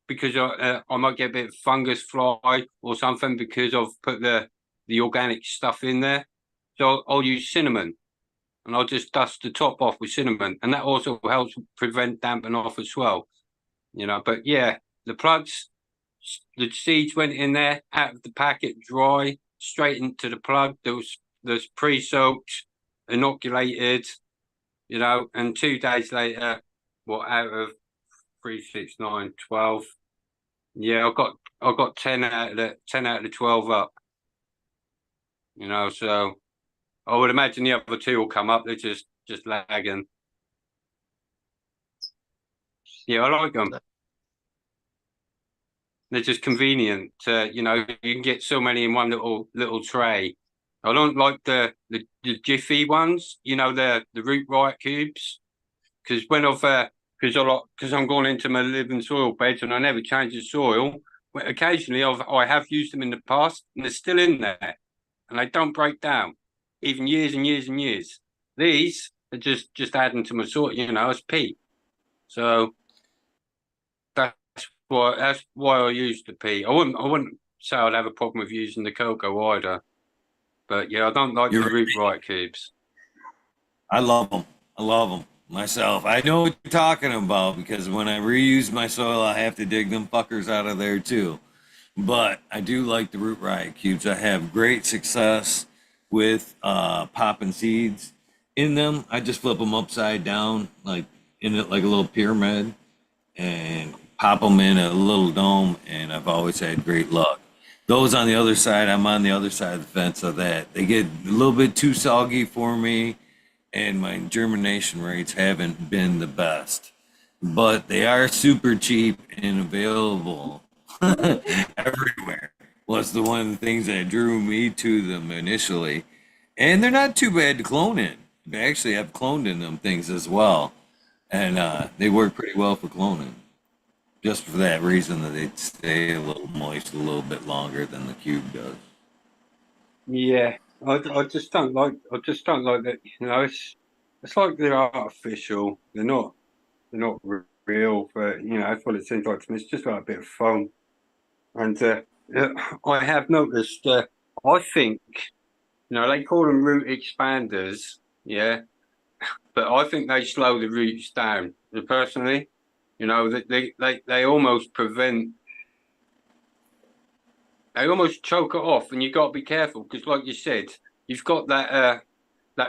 because I might get a bit of fungus fly or something because I've put the organic stuff in there. So I'll use cinnamon, and I'll just dust the top off with cinnamon, and that also helps prevent damping off as well. But yeah, the plugs, the seeds went in there out of the packet dry, straight into the plug. There's pre-soaked, inoculated, and 2 days later, out of 3, 6, 9, 12. Yeah, I got 10 out of the 12 up. So I would imagine the other 2 will come up. They're just lagging. Yeah, I like them. They're just convenient. You can get so many in one little tray. I don't like the jiffy ones. The root riot cubes, because because I'm going into my living soil beds and I never change the soil. But occasionally I have used them in the past and they're still in there and they don't break down, even years and years and years. These are just adding to my soil, as peat. So that's why I use the peat. I wouldn't say I'd have a problem with using the cocoa either. But yeah, I don't like the root riot cubes. I love them. I love them myself. I know what you're talking about because when I reuse my soil, I have to dig them fuckers out of there too. But I do like the root riot cubes. I have great success with popping seeds in them. I just flip them upside down, like in it, like a little pyramid, and pop them in a little dome. And I've always had great luck. Those on the other side, I'm on the other side of the fence of that. They get a little bit too soggy for me, and my germination rates haven't been the best. But they are super cheap and available everywhere. Was one of the things that drew me to them initially. And they're not too bad to clone in. They actually have cloned in them things as well. And they work pretty well for cloning. Just for that reason that they stay a little moist a little bit longer than the cube does. Yeah, I just don't like that. It's like they're artificial. They're not real. But that's what it seems like to me. It's just like a bit of foam. And I have noticed. I think they call them root expanders. Yeah, but I think they slow the roots down. Personally. They almost prevent, they almost choke it off, and you got to be careful because, like you said, you've got that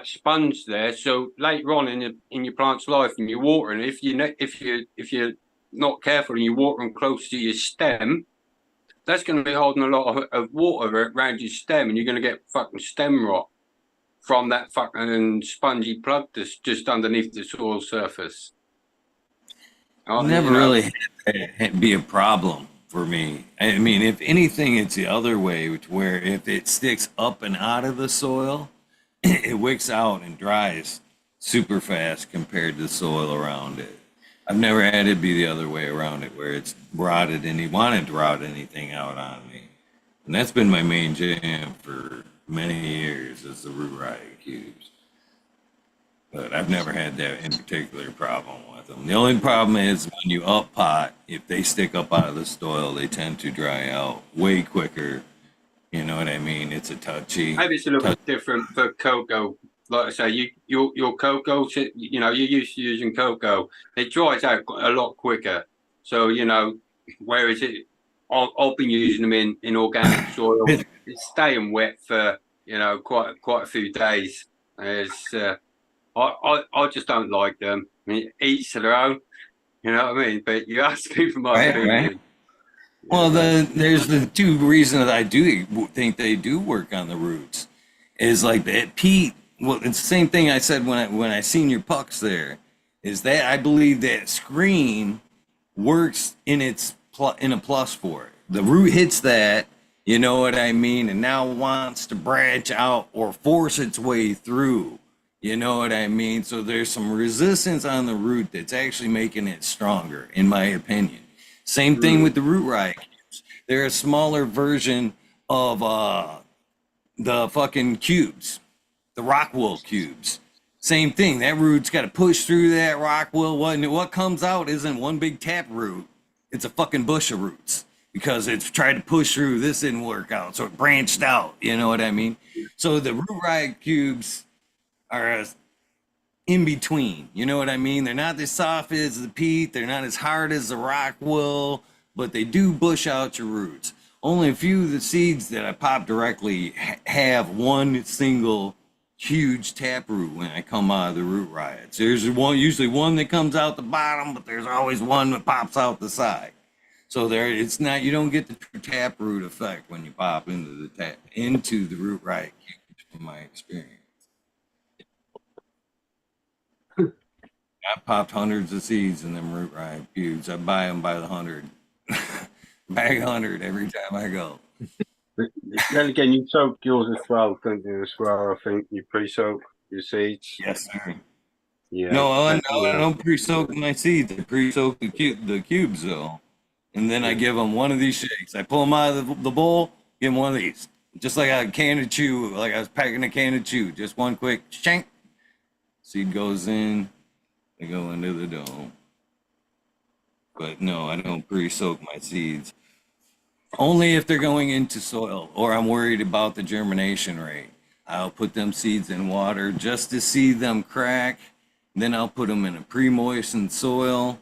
sponge there. So later on in your plant's life, and you're watering, if you're not careful and you water them close to your stem, that's going to be holding a lot of water around your stem, and you're going to get fucking stem rot from that fucking spongy plug that's just underneath the soil surface. Never really had that be a problem for me. I mean, if anything, it's the other way, where if it sticks up and out of the soil, it wicks out and dries super fast compared to the soil around it. I've never had it be the other way around it, where it's rotted and he wanted to rot anything out on me. And that's been my main jam for many years, is the root riot cubes. But I've never had that in particular problem with them. The only problem is when you up pot, if they stick up out of the soil, they tend to dry out way quicker. You know what I mean? It's a touchy. Maybe it's a little bit different for cocoa. Like I say, your cocoa, you're used to using cocoa. It dries out a lot quicker. So whereas I've been using them in organic soil, it's staying wet for quite a few days. It's I just don't like them. I mean, each to their own. You know what I mean? But you ask me for my opinion. Right. Well, there's the two reasons that I do think they do work on the roots. Is like that peat. Well, it's the same thing I said when I seen your pucks there. Is that I believe that screen works in a plus for it. The root hits that, you know what I mean, and now wants to branch out or force its way through. You know what I mean? So there's some resistance on the root that's actually making it stronger, in my opinion. Same thing with the root riot cubes. They're a smaller version of the fucking cubes, the rock wool cubes. Same thing. That root's got to push through that rock will. What comes out isn't one big tap root. It's a fucking bush of roots because it's tried to push through. This didn't work out, so it branched out. You know what I mean? So the root riot cubes are in between. You know what I mean? They're not as soft as the peat. They're not as hard as the rock will, but they do bush out your roots. Only a few of the seeds that I pop directly have one single huge taproot when I come out of the root riots. There's usually one that comes out the bottom, but there's always one that pops out the side. So it's not, you don't get the taproot effect when you pop into the root riot cubes, from my experience. I popped hundreds of seeds in them root riot cubes. I buy them by the 100, bag 100 every time I go. Then again, you soak yours as well, don't you? As well, I think you pre-soak your seeds. Yes, sir. Yeah. No, I don't pre-soak my seeds. I pre-soak the cubes though, and then I give them one of these shakes. I pull them out of the bowl, give them one of these, just like a can of chew, like I was packing a can of chew. Just one quick shank. Seed goes in, they go into the dome. But no, I don't pre-soak my seeds. Only if they're going into soil or I'm worried about the germination rate. I'll put them seeds in water just to see them crack. Then I'll put them in a pre-moistened soil,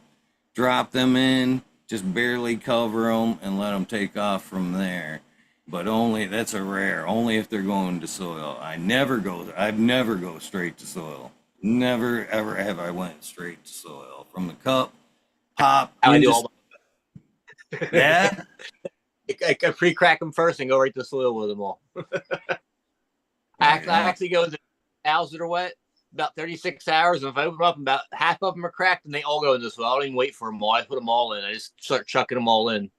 drop them in, just barely cover them and let them take off from there. But that's a rare, only if they're going to soil. I'd never go straight to soil. Never, ever have I went straight to soil. From the cup, pop. I do all Yeah? I pre-crack them first and go right to the soil with them all. I actually go to the towels that are wet about 36 hours. And if I open them up, about half of them are cracked and they all go into the soil. I don't even wait for them all. I put them all in. I just start chucking them all in.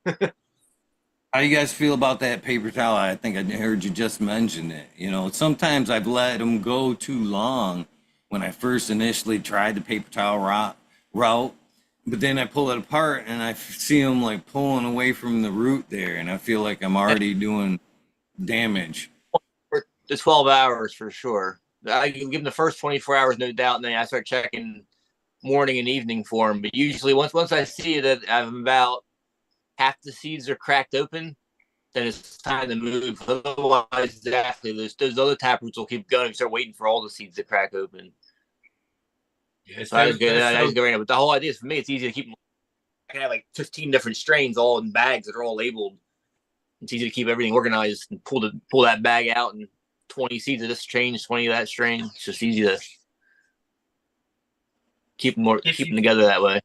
How do you guys feel about that paper towel? I think I heard you just mention it. You know, sometimes I've let them go too long when I first initially tried the paper towel route. But then I pull it apart and I see them like pulling away from the root there. And I feel like I'm already doing damage. The 12 hours for sure. I can give them the first 24 hours, no doubt. And then I start checking morning and evening for them. But usually once I see that I'm about half the seeds are cracked open, then it's time to move. Otherwise, exactly, those other taproots will keep going and start waiting for all the seeds to crack open. Yeah, So I just go right now. But the whole idea is, for me, it's easy to keep them. I can have like 15 different strains all in bags that are all labeled. It's easy to keep everything organized and pull that bag out, and 20 seeds of this strain, 20 of that strain. It's just easy to keep them together that way.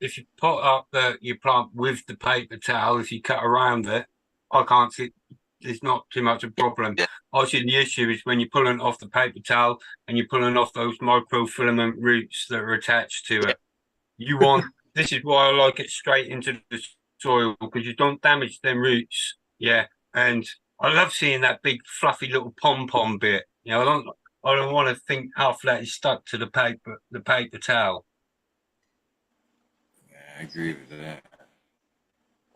If you put up your plant with the paper towel, if you cut around it, I can't see. It's not too much a problem. Yeah. Obviously, the issue is when you're pulling off the paper towel and you're pulling off those microfilament roots that are attached to it. You want, this is why I like it straight into the soil, because you don't damage them roots. Yeah. And I love seeing that big fluffy little pom-pom bit. You know, I don't want to think half that is stuck to the paper towel. Yeah, I agree with that.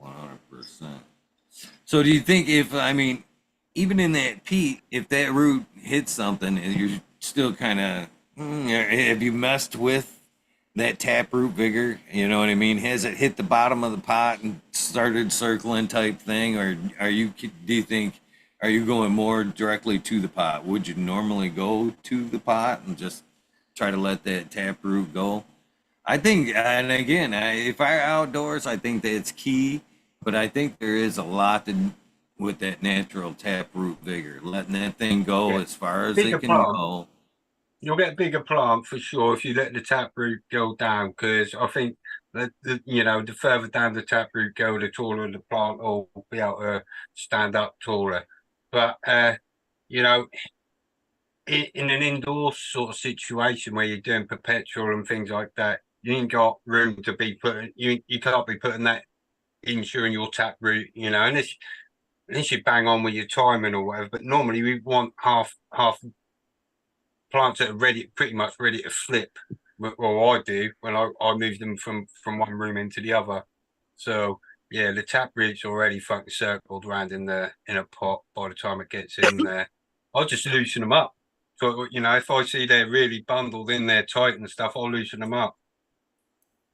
100%. So do you think even in that peat, if that root hits something, you're still kind of, have you messed with that taproot vigor? You know what I mean? Has it hit the bottom of the pot and started circling type thing? Or are you going more directly to the pot? Would you normally go to the pot and just try to let that taproot go? I think, and again, if I'm outdoors, I think that it's key, but I think there is a lot with that natural taproot vigor, letting that thing go as far as it can go. You'll get a bigger plant for sure if you let the taproot go down, because I think that the further down the taproot go, the taller the plant will be able to stand up taller. But in an indoor sort of situation where you're doing perpetual and things like that, you ain't got room to be putting. You can't be putting that insuring your taproot, unless you bang on with your timing or whatever. But normally we want half plants that are pretty much ready to flip. Well, I do when I move them from one room into the other. So yeah, the taproot's already fucking circled around in a pot by the time it gets in there. I'll just loosen them up, So, if I see they're really bundled in there tight and stuff, I'll loosen them up.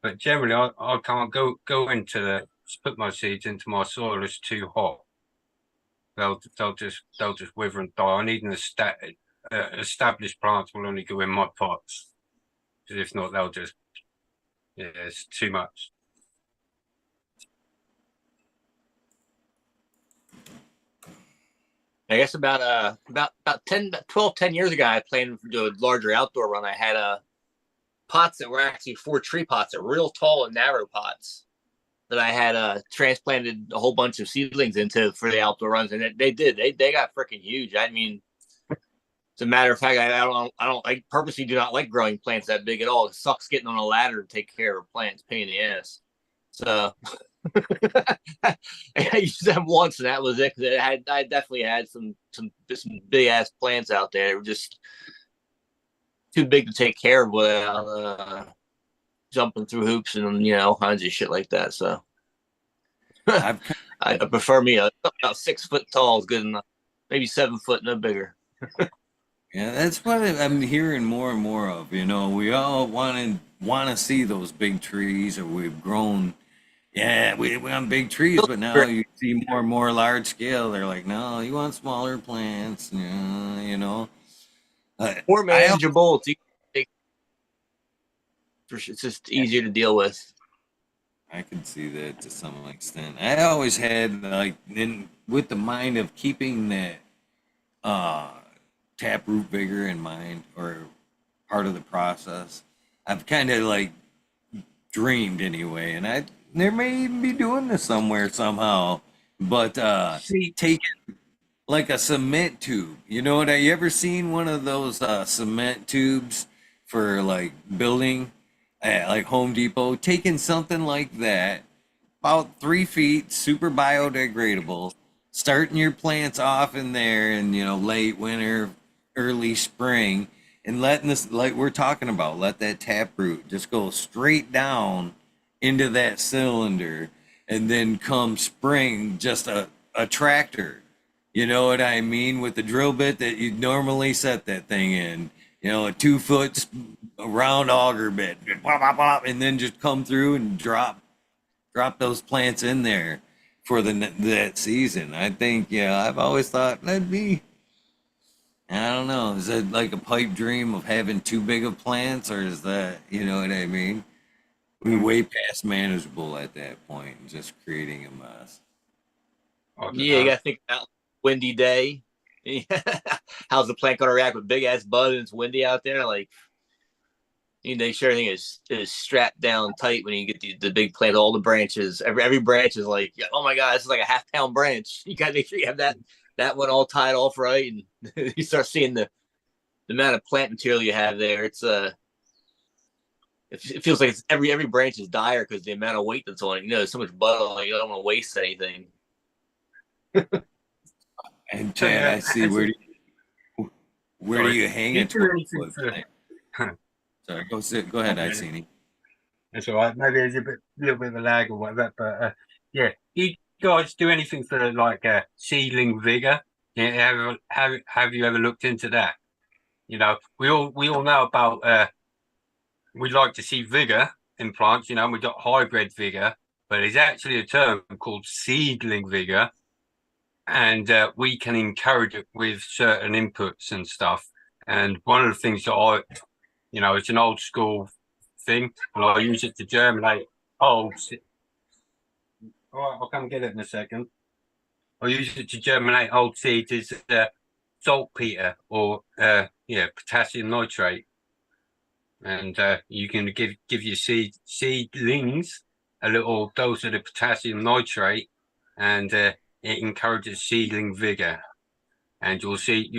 But generally, I can't go into put my seeds into my soil. It's too hot. They'll just wither and die. I need an established plants will only go in my pots. Because if not, they'll just it's too much. I guess about 10 years ago, I planned to do a larger outdoor run. I had pots that were actually 4 tree pots, that were real tall and narrow pots that I had transplanted a whole bunch of seedlings into for the outdoor runs, and they got freaking huge. I mean, as a matter of fact, I purposely do not like growing plants that big at all. It sucks getting on a ladder to take care of plants, pain in the ass. So I used them once, and that was it. Cause I definitely had some big ass plants out there. They were just too big to take care of without jumping through hoops and all kinds of shit like that. So I prefer me about 6 foot tall is good enough. Maybe 7 foot, no bigger. Yeah, that's what I'm hearing more and more of. We all want to see those big trees, or we've grown. Yeah, we want big trees, but now you see more and more large scale. They're like, no, you want smaller plants. More manageable. It's just easier to deal with. I can see that to some extent. I always had with the mind of keeping that taproot vigor in mind, or part of the process. I've kind of dreamed anyway, and there may even be doing this somewhere somehow, but taking like a cement tube. You ever seen one of those cement tubes for building at Home Depot? Taking something like that, about 3 feet, super biodegradable, starting your plants off in there in late winter, early spring, and letting this, like we're talking about, let that taproot just go straight down into that cylinder, and then come spring, just a tractor, you know what I mean, with the drill bit that you'd normally set that thing in, a 2 foot round auger bit, and then just come through and drop those plants in there for that season. I think, I've always thought that'd be, I don't know, is that like a pipe dream of having too big of plants, or is that, you know what I mean? We're way past manageable at that point, and just creating a mess. You gotta think about windy day. How's the plant gonna react with big ass bud and it's windy out there? You make sure everything is strapped down tight when you get the big plant. All the branches, every branch is like, oh my god, this is like a half-pound branch. You gotta make sure you have that one all tied off right, and you start seeing the amount of plant material you have there. It's it feels like every branch is dire because the amount of weight that's on it. There's so much bud on it, you don't want to waste anything. And Chad, I see where do you hang it? Sorry, go ahead, Iceni. That's all right. Maybe there's a little bit of a lag or whatever, but do you guys do anything for seedling vigor? Yeah, have you ever looked into that? We all know about we'd like to see vigor in plants. We've got hybrid vigor, but there's actually a term called seedling vigor, and we can encourage it with certain inputs and stuff. And one of the things that it's an old school thing, and I use it to germinate old. All right, I'll come get it in a second. I use it to germinate old seeds is saltpeter, or potassium nitrate, and you can give your seedlings a little dose of the potassium nitrate, and it encourages seedling vigor. And you'll see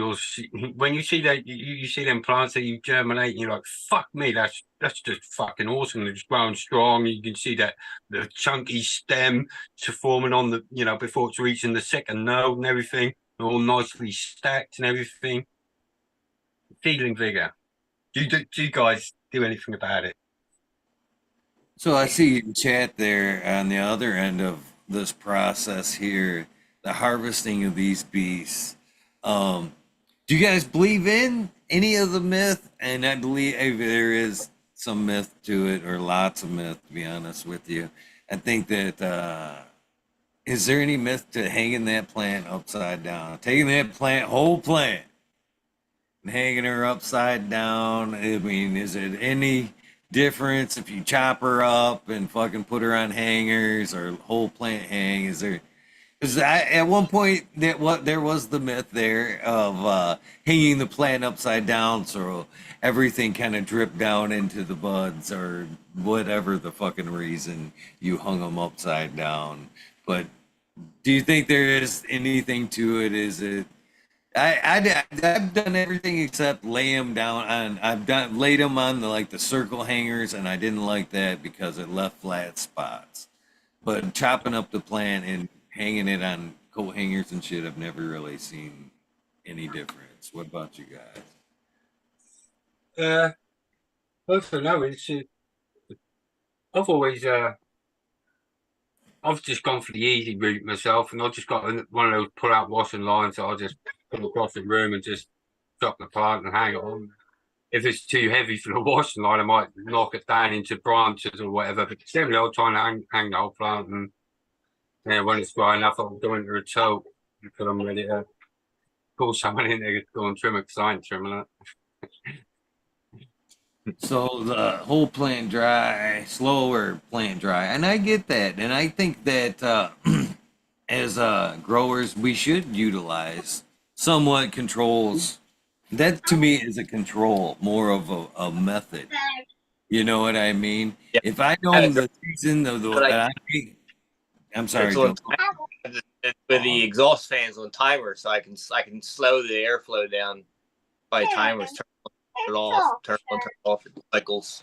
when you see that you see them plants that you germinate, and you're like, fuck me, that's just fucking awesome. They're just growing strong. You can see that the chunky stem to forming on the before it's reaching the second node and everything. They're all nicely stacked and everything. Seedling vigor. Do you guys do anything about it? So I see in chat there on the other end of this process here, the harvesting of these beasts. Do you guys believe in any of the myth, and I believe there is some myth to it, or lots of myth, to be honest with you. I think that is there any myth to hanging that plant upside down, taking that whole plant, and hanging her upside down? I mean, is it any difference if you chop her up and fucking put her on hangers or whole plant hang? Is there? Because at one point there was the myth there of hanging the plant upside down so everything kind of dripped down into the buds, or whatever the fucking reason you hung them upside down. But do you think there is anything to it? Is it? I've done everything except lay them down on. Laid them on the circle hangers, and I didn't like that because it left flat spots. But chopping up the plant and hanging it on coat hangers and shit, I've never really seen any difference. What about you guys? I don't know. I've always I've just gone for the easy route myself, and I've just got one of those pull-out washing lines that I just put across the room and just chop the plant and hang it on. If it's too heavy for the washing line, I might knock it down into branches or whatever. But generally, I'll try and hang the whole plant, and when it's dry enough, I'll go into a tote until I'm ready to pull someone in there to go and trim it, because I ain't trimming it. So the whole plant dry, slower plant dry, and I get that, and I think that as growers, we should utilize somewhat controls. That to me is a control, more of a method. You know what I mean? Yeah. If I know the season of the, I'm sorry, Joe. With the exhaust fans on timers, so I can slow the airflow down by timers. Turn it off, turn on, turn off. It cycles.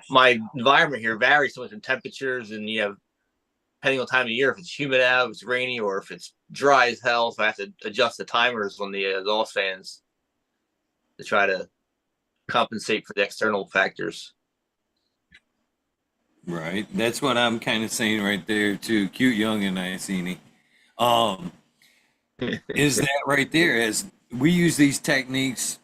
My environment here varies so much in temperatures, and depending on time of year, if it's humid out, if it's rainy, or if it's dry as hell, so I have to adjust the timers on the exhaust fans to try to compensate for the external factors. Right. That's what I'm kind of saying right there too. Cute young and Iceni. Is that right there? As we use these techniques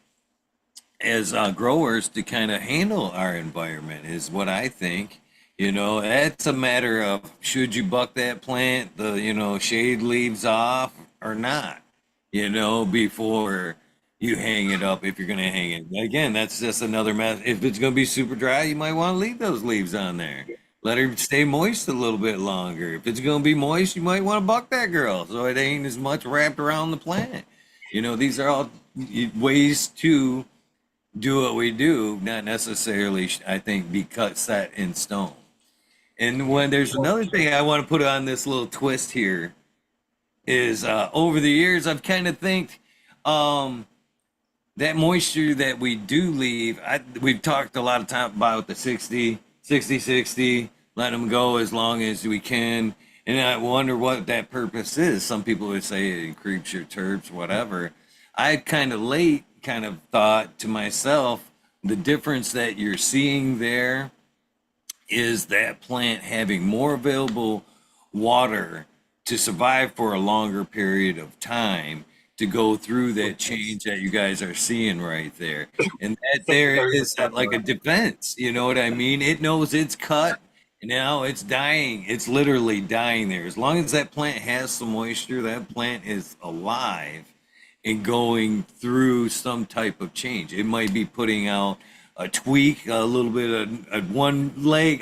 as growers to kind of handle our environment, is what I think. That's a matter of, should you buck that plant, the shade leaves off or not, before you hang it up, if you're going to hang it. Again, that's just another method. If it's going to be super dry, you might want to leave those leaves on there. Let her stay moist a little bit longer. If it's going to be moist, you might want to buck that girl so it ain't as much wrapped around the plant. These are all ways to do what we do, not necessarily, I think, be set in stone. And when there's another thing I want to put on this little twist here is over the years, I've kind of think that moisture that we do leave, we've talked a lot of time about the 60, 60, let them go as long as we can. And I wonder what that purpose is. Some people would say it creeps your terps, whatever. I kind of thought to myself, the difference that you're seeing there is that plant having more available water to survive for a longer period of time, to go through that change that you guys are seeing right there. And that there is like a defense, you know what I mean? It knows it's cut, and now it's dying. It's literally dying there. As long as that plant has some moisture, that plant is alive and going through some type of change. It might be putting out a tweak, a little bit of one leg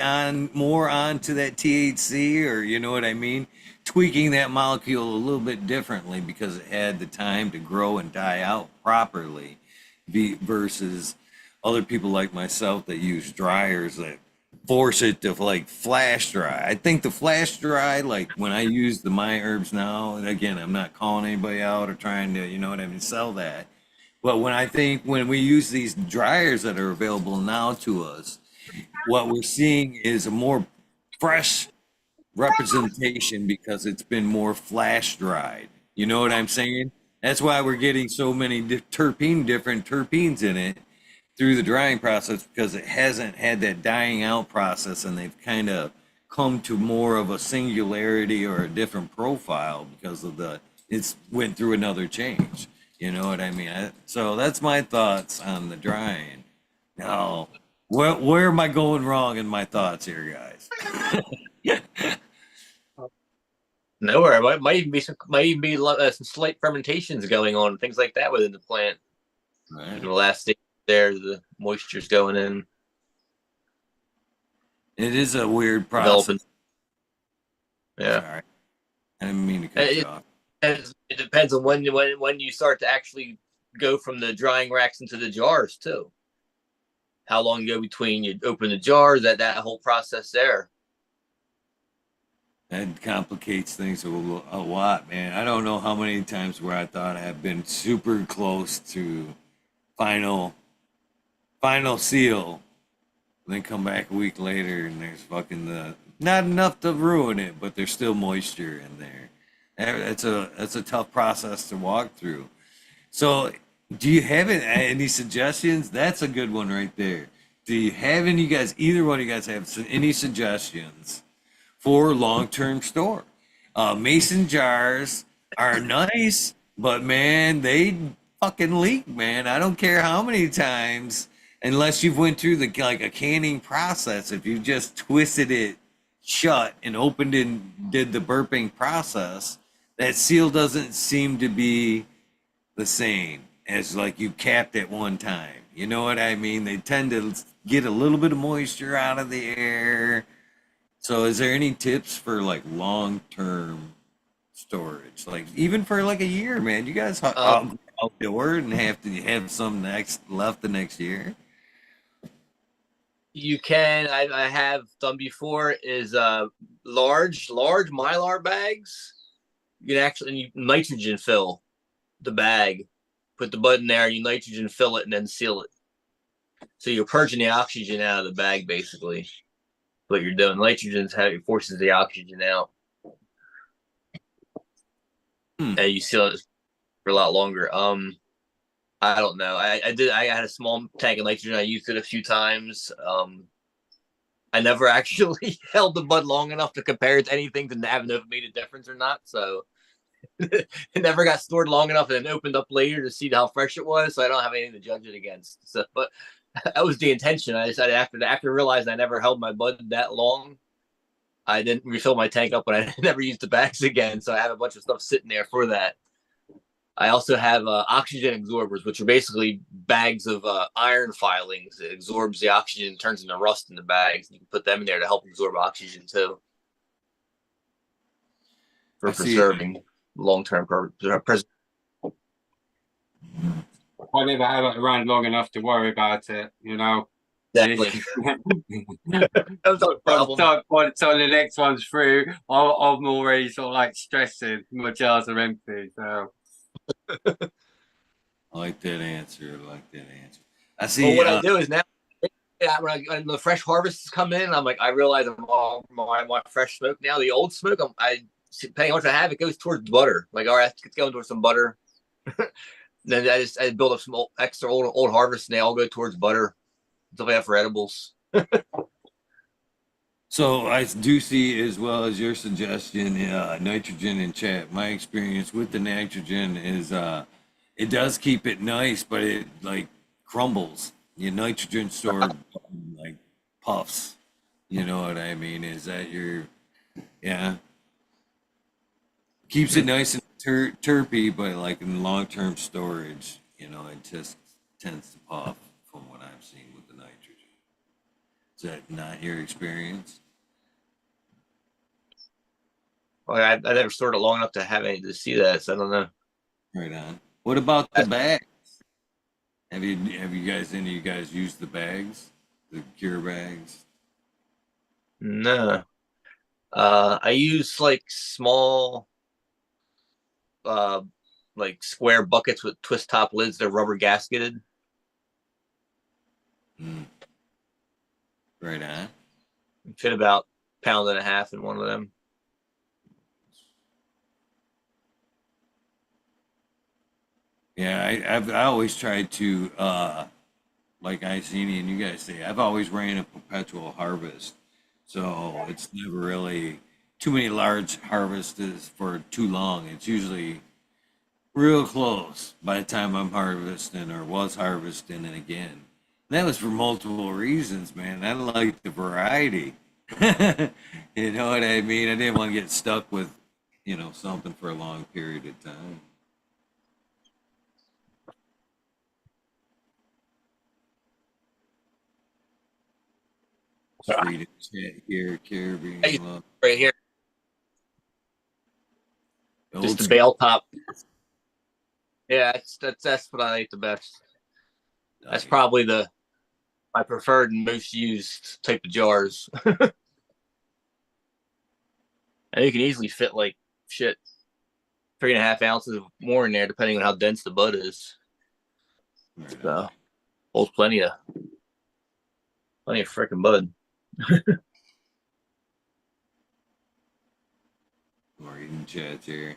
more onto that THC, or you know what I mean? Tweaking that molecule a little bit differently because it had the time to grow and die out properly, versus other people like myself that use dryers that force it to flash dry. I think the flash dry, like when I use the My Herbs now, and again, I'm not calling anybody out or trying to, sell that. But when we use these dryers that are available now to us, what we're seeing is a more fresh representation because it's been more flash dried. You know what I'm saying? That's why we're getting so many different terpenes in it through the drying process, because it hasn't had that dying out process, and they've kind of come to more of a singularity or a different profile because of it's went through another change. You know what I mean? So that's my thoughts on the drying. Now, where am I going wrong in my thoughts here, guys? Nowhere. Might even be some slight fermentations going on, things like that within the plant. Right. In the last stage there, the moisture's going in, It is a weird process. developing. Yeah. Sorry, I didn't mean to cut you off. It depends on when you start to actually go from the drying racks into the jars too. How long you go between you open the jars, that whole process there. That complicates things a lot, man. I don't know how many times where I thought I have been super close to final seal, then come back a week later and there's fucking not enough to ruin it, but there's still moisture in there. That's a tough process to walk through. So, do you have any suggestions? That's a good one right there. Do you have either one of you guys have any suggestions for long-term store? Mason jars are nice, but man, they fucking leak, man. I don't care how many times, unless you've went through like a canning process. If you just twisted it shut and opened and did the burping process, that seal doesn't seem to be the same as like you capped it one time. You know what I mean? They tend to get a little bit of moisture out of the air. So is there any tips for like long-term storage? Like even for like a year, man, you guys outdoor and have to have some left the next year? You can. I have done before is large mylar bags. You can actually nitrogen fill the bag, put the bud in there, you nitrogen fill it, and then seal it. So you're purging the oxygen out of the bag, basically. What you're doing, nitrogen forces the oxygen out, and you seal it for a lot longer. I don't know. I had a small tank of nitrogen. I used it a few times. I never actually held the bud long enough to compare it to anything to have know if it made a difference or not. So it never got stored long enough and then opened up later to see how fresh it was. So I don't have anything to judge it against. So, but that was the intention. I decided after realizing I never held my bud that long, I didn't refill my tank up, and I never used the bags again. So I have a bunch of stuff sitting there for that. I also have oxygen absorbers, which are basically bags of iron filings. It absorbs the oxygen and turns into rust in the bags. You can put them in there to help absorb oxygen too, for preserving long-term purposes. I never have it around long enough to worry about it, you know. Exactly. That was a problem. By the time the next one's through, I'm already sort of like stressing. My jars are empty, so. I like that answer. I see. Well, what I do is now, when the fresh harvests come in, I'm like, I realize I'm all my fresh smoke now. The old smoke, depending on what I have, it goes towards butter. Like, all right, it's going towards some butter. Then I build up some extra old harvests, and they all go towards butter. Stuff like that for edibles. So I do see, as well as your suggestion, nitrogen in chat. My experience with the nitrogen is it does keep it nice, but it like crumbles. Your nitrogen stored like puffs. You know what I mean? Is that keeps it nice and terpy, but like in long-term storage, it just tends to puff from what I've seen with the nitrogen. Is that not your experience? Well, I never stored it long enough to have any to see that, so I don't know. Right on. What about the bags? Have any of you guys used the bags, the cure bags? No. I use like small, like square buckets with twist top lids. They're rubber gasketed. Right on. Fit about a pound and a half in one of them. Yeah, I always tried to, like I seen and you guys say, I've always ran a perpetual harvest, so it's never really too many large harvests for too long. It's usually real close by the time I'm harvesting or was harvesting it again. That was for multiple reasons, man. I like the variety. You know what I mean? I didn't want to get stuck with, something for a long period of time. Just reading chat here, Caribbean. Hey, right here, Old just the school. bale top. Yeah, that's what I like the best. That's probably my preferred and most used type of jars. And you can easily fit like shit 3.5 ounces more in there, depending on how dense the bud is. Right So holds plenty of freaking bud. We're reading chats here.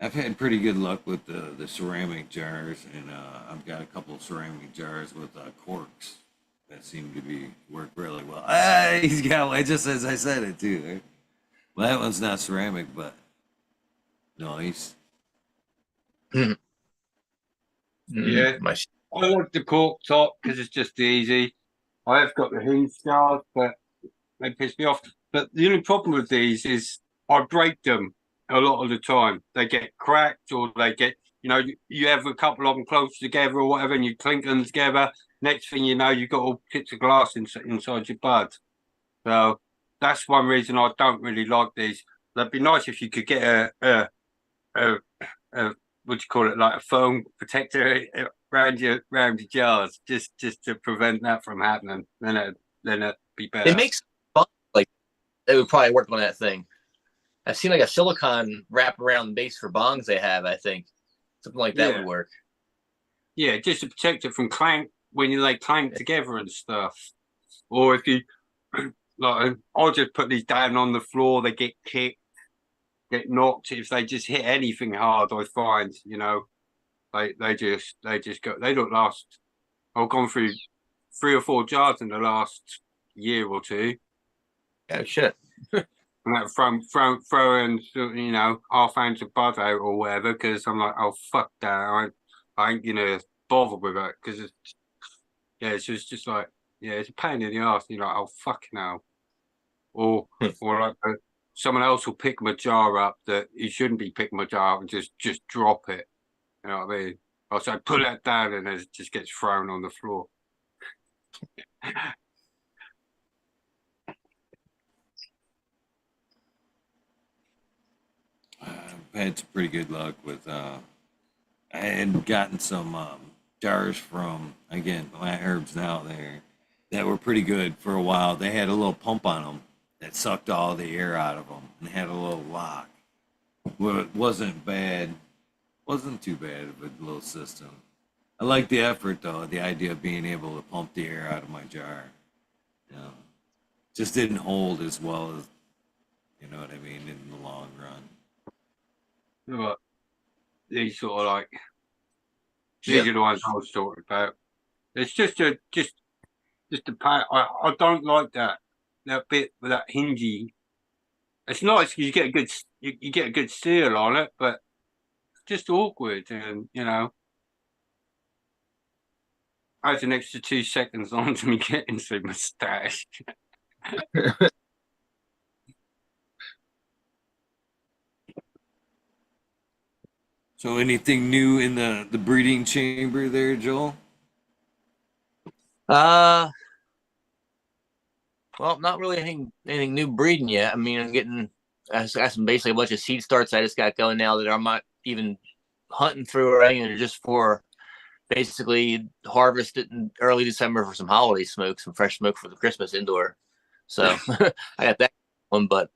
I've had pretty good luck with the ceramic jars, and I've got a couple of ceramic jars with corks that seem to work really well. Ah, he's got one just as I said it too. Right? Well, that one's not ceramic, but nice. Yeah, I like the cork top because it's just easy. I have got the hinge jars, but they piss me off. But the only problem with these is I break them a lot of the time. They get cracked or they get, you have a couple of them close together or whatever, and you clink them together. Next thing you know, you've got all bits of glass inside your bud. So that's one reason I don't really like these. That'd be nice if you could get a what do you call it, like a foam protector around your jars, just to prevent that from happening. Then it'd be better. It makes like they would probably work on that thing. I've seen like a silicone wrap around base for bongs they have. I think something like that would work. Yeah, just to protect it from clank when they clank together and stuff. Or if you like, I'll just put these down on the floor. They get kicked, get knocked. If they just hit anything hard, I find they just go. They don't last. I've gone through 3 or 4 jars in the last year or two. Yeah, shit. And that throwing half ounce of bud out or whatever because I'm like, oh fuck that, I ain't gonna bother with it because it's just like it's a pain in the ass. You're like, oh fuck now, or like someone else will pick my jar up that you shouldn't be picking my jar up and just drop it. You know what I mean? I'll say put that down and it just gets thrown on the floor. I've had some pretty good luck with. I had gotten some jars from again Plant Herbs Now there that were pretty good for a while. They had a little pump on them that sucked all the air out of them and had a little lock. Well, it wasn't bad. Wasn't too bad of a little system. I like the effort though. The idea of being able to pump the air out of my jar. Just didn't hold as well as you know what I mean in the long run. But these sort of these are the ones I was talking about. It's just a pack. I don't like that bit with that hingy. It's nice because you get a good seal on it, but just awkward and adds an extra 2 seconds on to me getting through my stash. So anything new in the breeding chamber there, Joel? Well, not really anything new breeding yet. I mean, I got some basically a bunch of seed starts I just got going now that I'm not even hunting through or anything. They're just for basically harvested in early December for some holiday smoke, some fresh smoke for the Christmas indoor. So I got that one, but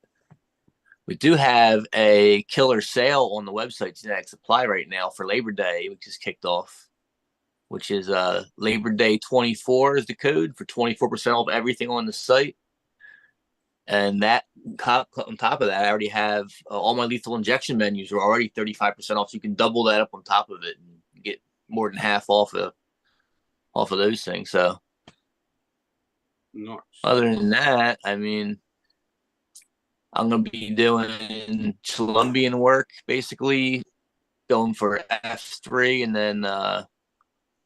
we do have a killer sale on the website Genetic Supply right now for Labor Day, which is kicked off, which is Labor Day 24 is the code for 24% off everything on the site. And that on top of that, I already have all my lethal injection menus are already 35% off. So you can double that up on top of it and get more than half off of those things. So Nice. Other than that, I mean, I'm going to be doing Colombian work basically going for F3 and then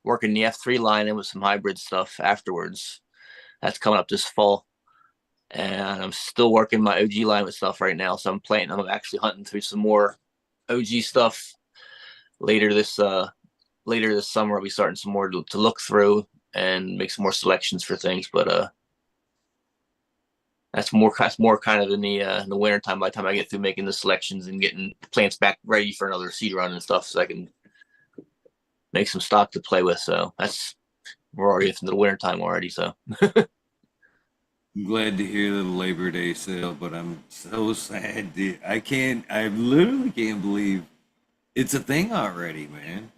working the F3 line in with some hybrid stuff afterwards. That's coming up this fall. And I'm still working my OG line with stuff right now. So I'm actually hunting through some more OG stuff later this summer. I'll be starting some more to look through and make some more selections for things. But that's more kind of in the winter time. By the time I get through making the selections and getting plants back ready for another seed run and stuff, so I can make some stock to play with. So we're already into the winter time already. So I'm glad to hear the Labor Day sale, but I'm so sad. I literally can't believe it's a thing already, man.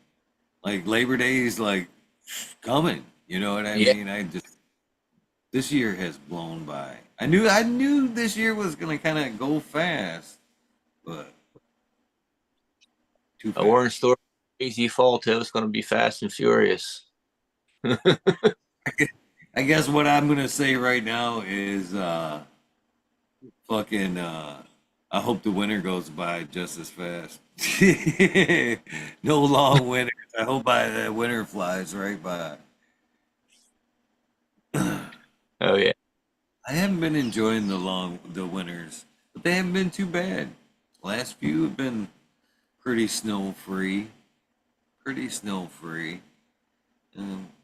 Like Labor Day is like coming. You know what I yeah. mean? This year has blown by. I knew this year was gonna kind of go fast, but too fast. We're in store crazy fall too. It's going to be fast and furious. I guess what I'm gonna say right now is fucking I hope the winter goes by just as fast. No long winters. I hope the winter flies right by. Oh yeah. I haven't been enjoying the winters, but they haven't been too bad. Last few have been pretty snow free.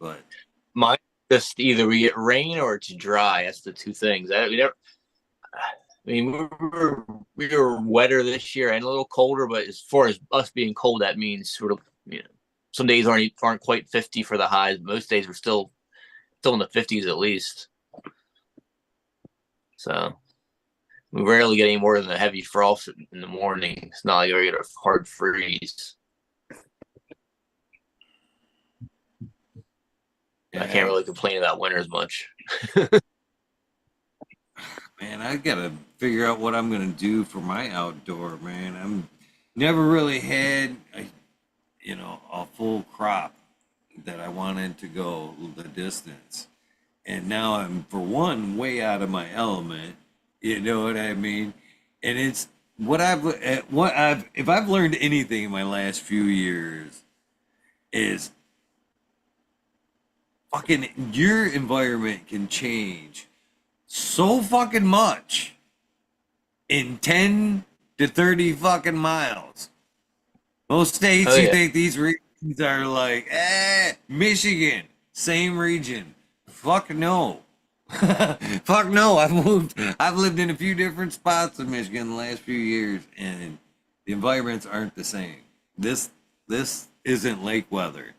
But Mine just either we get rain or it's dry. That's the two things. We were wetter this year and a little colder, but as far as us being cold, that means sort of some days aren't quite 50 for the highs. But most days we're still in the 50s at least. So we rarely get any more than a heavy frost in the morning. It's not like you get a hard freeze. Yeah. I can't really complain about winter as much. Man, I gotta figure out what I'm gonna do for my outdoor, man. I'm never really had a full crop that I wanted to go the distance. And now I'm, for one, way out of my element. You know what I mean? And it's if I've learned anything in my last few years is fucking your environment can change so fucking much in 10 to 30 fucking miles. Most states you think these regions are like, Michigan, same region. Fuck no. Fuck no. I've lived in a few different spots in Michigan the last few years, and the environments aren't the same. This isn't lake weather.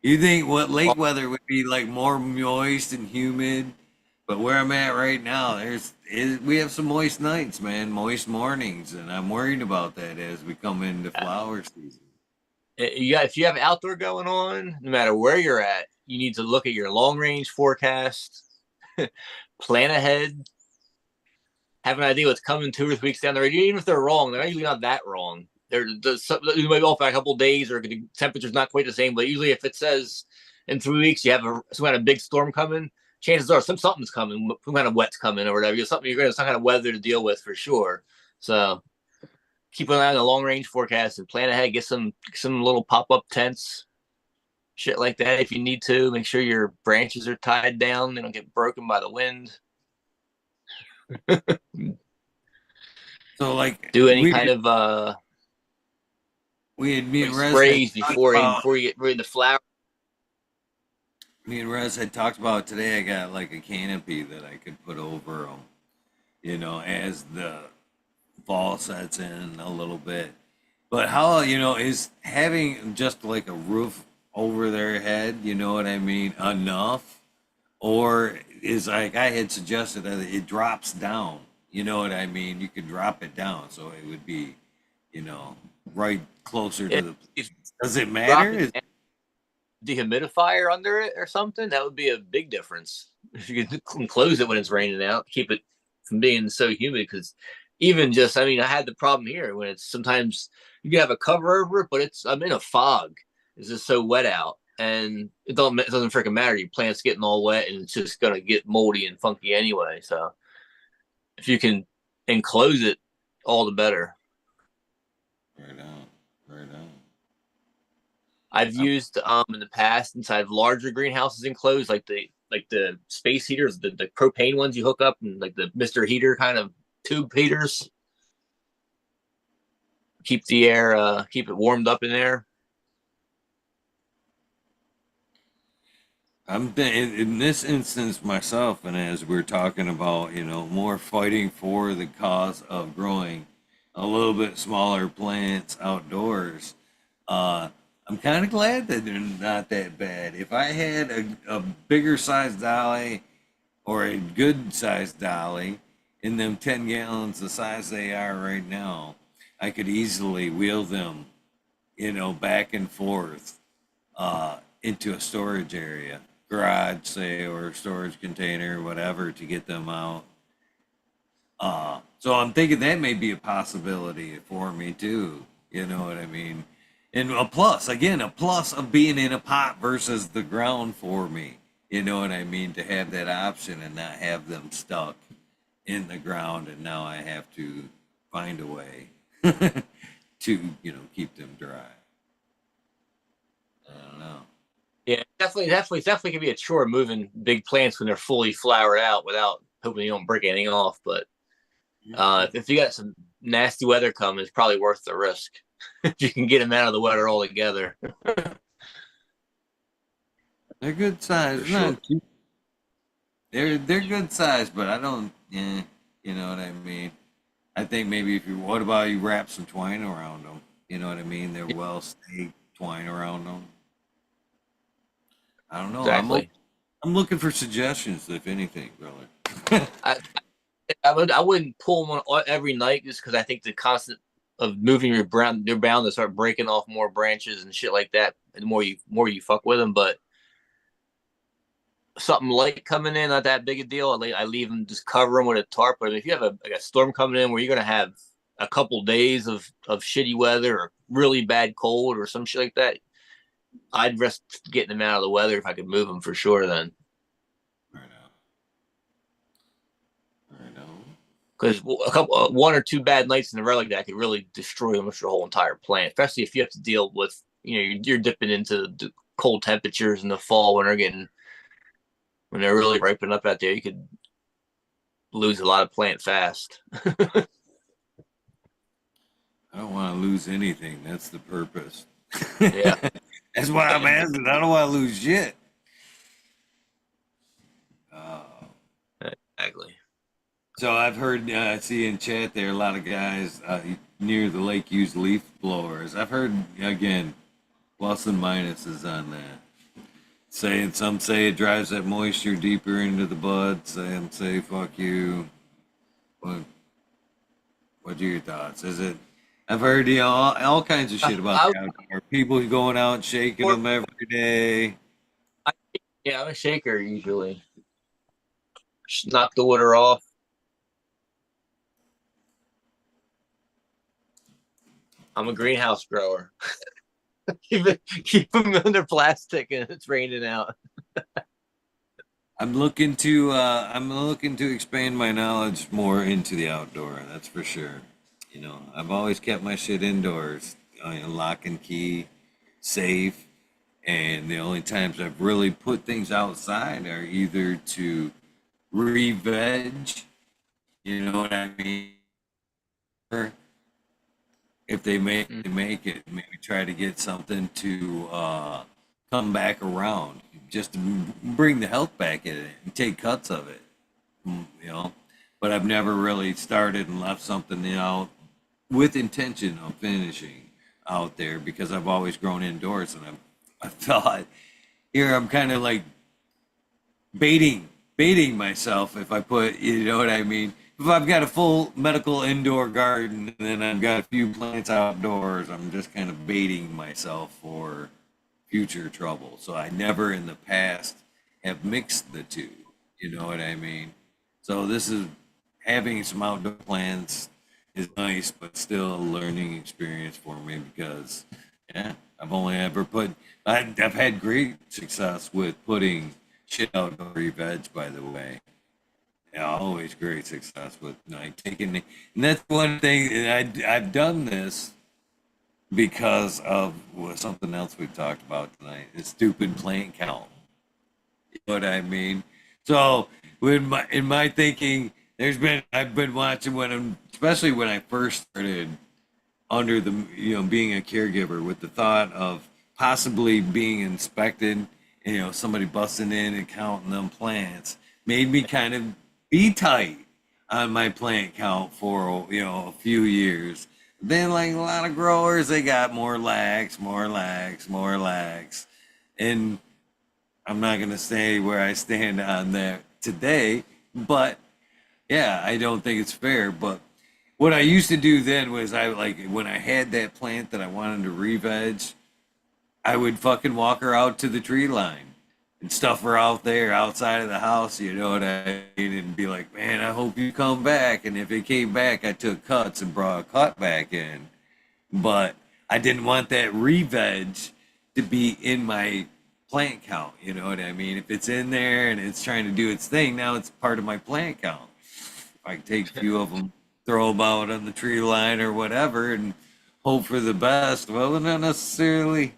You think what lake weather would be like, more moist and humid? But where I'm at right now, we have some moist nights, man, moist mornings, and I'm worried about that as we come into flower season. If you have outdoor going on, no matter where you're at, you need to look at your long range forecast, plan ahead, have an idea what's coming 2 or 3 weeks down the road. Even if they're wrong, they're usually not that wrong. They might be off by a couple of days, or the temperature's not quite the same. But usually, if it says in 3 weeks you have some kind of big storm coming, chances are something's coming, some kind of wet's coming or whatever. You're going to have some kind of weather to deal with for sure. So keep an eye on the long range forecast and plan ahead. Get some little pop up tents, shit like that if you need to. Make sure your branches are tied down; they don't get broken by the wind. So, like, do any kind of me and Rez sprays before you get rid of the flower. Me and Rez had talked about today. I got like a canopy that I could put over them, as the fall sets in a little bit. But how, is having just like a roof over their head, you know what I mean, enough? Or is, like I had suggested, that it drops down, you know what I mean? You could drop it down so it would be, right closer to the. Does it matter? Dehumidifier under it or something, that would be a big difference. If you could close it when it's raining out, keep it from being so humid. Because even just, I had the problem here when it's sometimes you can have a cover over it, but I'm in a fog. It's just so wet out, and it doesn't freaking matter. Your plant's getting all wet, and it's just gonna get moldy and funky anyway. So if you can enclose it, all the better. Right on. I've used in the past inside larger greenhouses enclosed, like the space heaters, the propane ones you hook up, and like the Mr. Heater kind of tube heaters. Keep the air, keep it warmed up in there. I'm in this instance myself, and as we're talking about, more fighting for the cause of growing a little bit smaller plants outdoors. I'm kind of glad that they're not that bad. If I had a bigger sized dolly or a good sized dolly in them 10 gallons the size they are right now, I could easily wheel them, back and forth into a storage area, garage, say, or storage container, whatever, to get them out. So I'm thinking that may be a possibility for me too. You know what I mean? And a plus of being in a pot versus the ground for me. You know what I mean? To have that option and not have them stuck in the ground, and now I have to find a way to, keep them dry. I don't know. Yeah, definitely can be a chore moving big plants when they're fully flowered out without hoping you don't break anything off. But if you got some nasty weather coming, it's probably worth the risk. If you can get them out of the weather altogether. They're good size. Sure. They're good size, but I don't. Yeah, you know what I mean. I think maybe what about you wrap some twine around them? You know what I mean. They're well staked, twine around them. I don't know. Exactly. I'm looking for suggestions, if anything, brother. I wouldn't pull them on every night just because I think the constant of moving you're bound to start breaking off more branches and shit like that. And the more you fuck with them, but something light coming in, not that big a deal. I leave them, just cover them with a tarp. But if you have a storm coming in where you're gonna have a couple days of shitty weather or really bad cold or some shit like that, I'd risk getting them out of the weather if I could move them for sure. Then. I know. Because one or two bad nights in a row like that could really destroy almost your whole entire plant, especially if you have to deal with, you're dipping into the cold temperatures in the fall when they're really ripening up out there. You could lose a lot of plant fast. I don't want to lose anything. That's the purpose. Yeah. That's why I'm asking. I don't want to lose shit. Exactly. So I've heard, I see in chat there, a lot of guys near the lake use leaf blowers. I've heard, again, plus and minuses on that. Some say it drives that moisture deeper into the bud. Some say, fuck you. What are your thoughts? I've heard, all kinds of shit about the outdoor. People going out and shaking them every day. Yeah, I'm a shaker usually. Just knock the water off. I'm a greenhouse grower. keep them under plastic and it's raining out. I'm looking to expand my knowledge more into the outdoor. That's for sure. I've always kept my shit indoors, lock and key, safe. And the only times I've really put things outside are either to re-veg, you know what I mean? Or if they make it, maybe try to get something to come back around, just to bring the health back in it and take cuts of it, But I've never really started and left something out with intention of finishing out there because I've always grown indoors, and I thought here I'm kind of like baiting myself if I put, you know what I mean? If I've got a full medical indoor garden and then I've got a few plants outdoors, I'm just kind of baiting myself for future trouble. So I never in the past have mixed the two, you know what I mean? So this is having some outdoor plants is nice, but still a learning experience for me because, I've only ever I've had great success with putting shit outdoor veg, by the way. Yeah, always great success with taking and that's one thing. And I've done this because of something else we talked about tonight. The stupid plant count. You know what I mean? So in my thinking, I've been watching especially when I first started under the being a caregiver with the thought of possibly being inspected, somebody busting in and counting them plants made me kind of be tight on my plant count for a few years. Then like a lot of growers, they got more lax, and I'm not gonna say where I stand on that today, but yeah, I don't think it's fair. But what I used to do then was I like when I had that plant that I wanted to re-veg, I would fucking walk her out to the tree line and stuff her out there outside of the house, you know what I mean? And be like, man, I hope you come back. And if it came back, I took cuts and brought a cut back in. But I didn't want that re-veg to be in my plant count, you know what I mean? If it's in there and it's trying to do its thing, now it's part of my plant count. I can take a few of them, throw them out on the tree line or whatever, and hope for the best. Well, they're not necessarily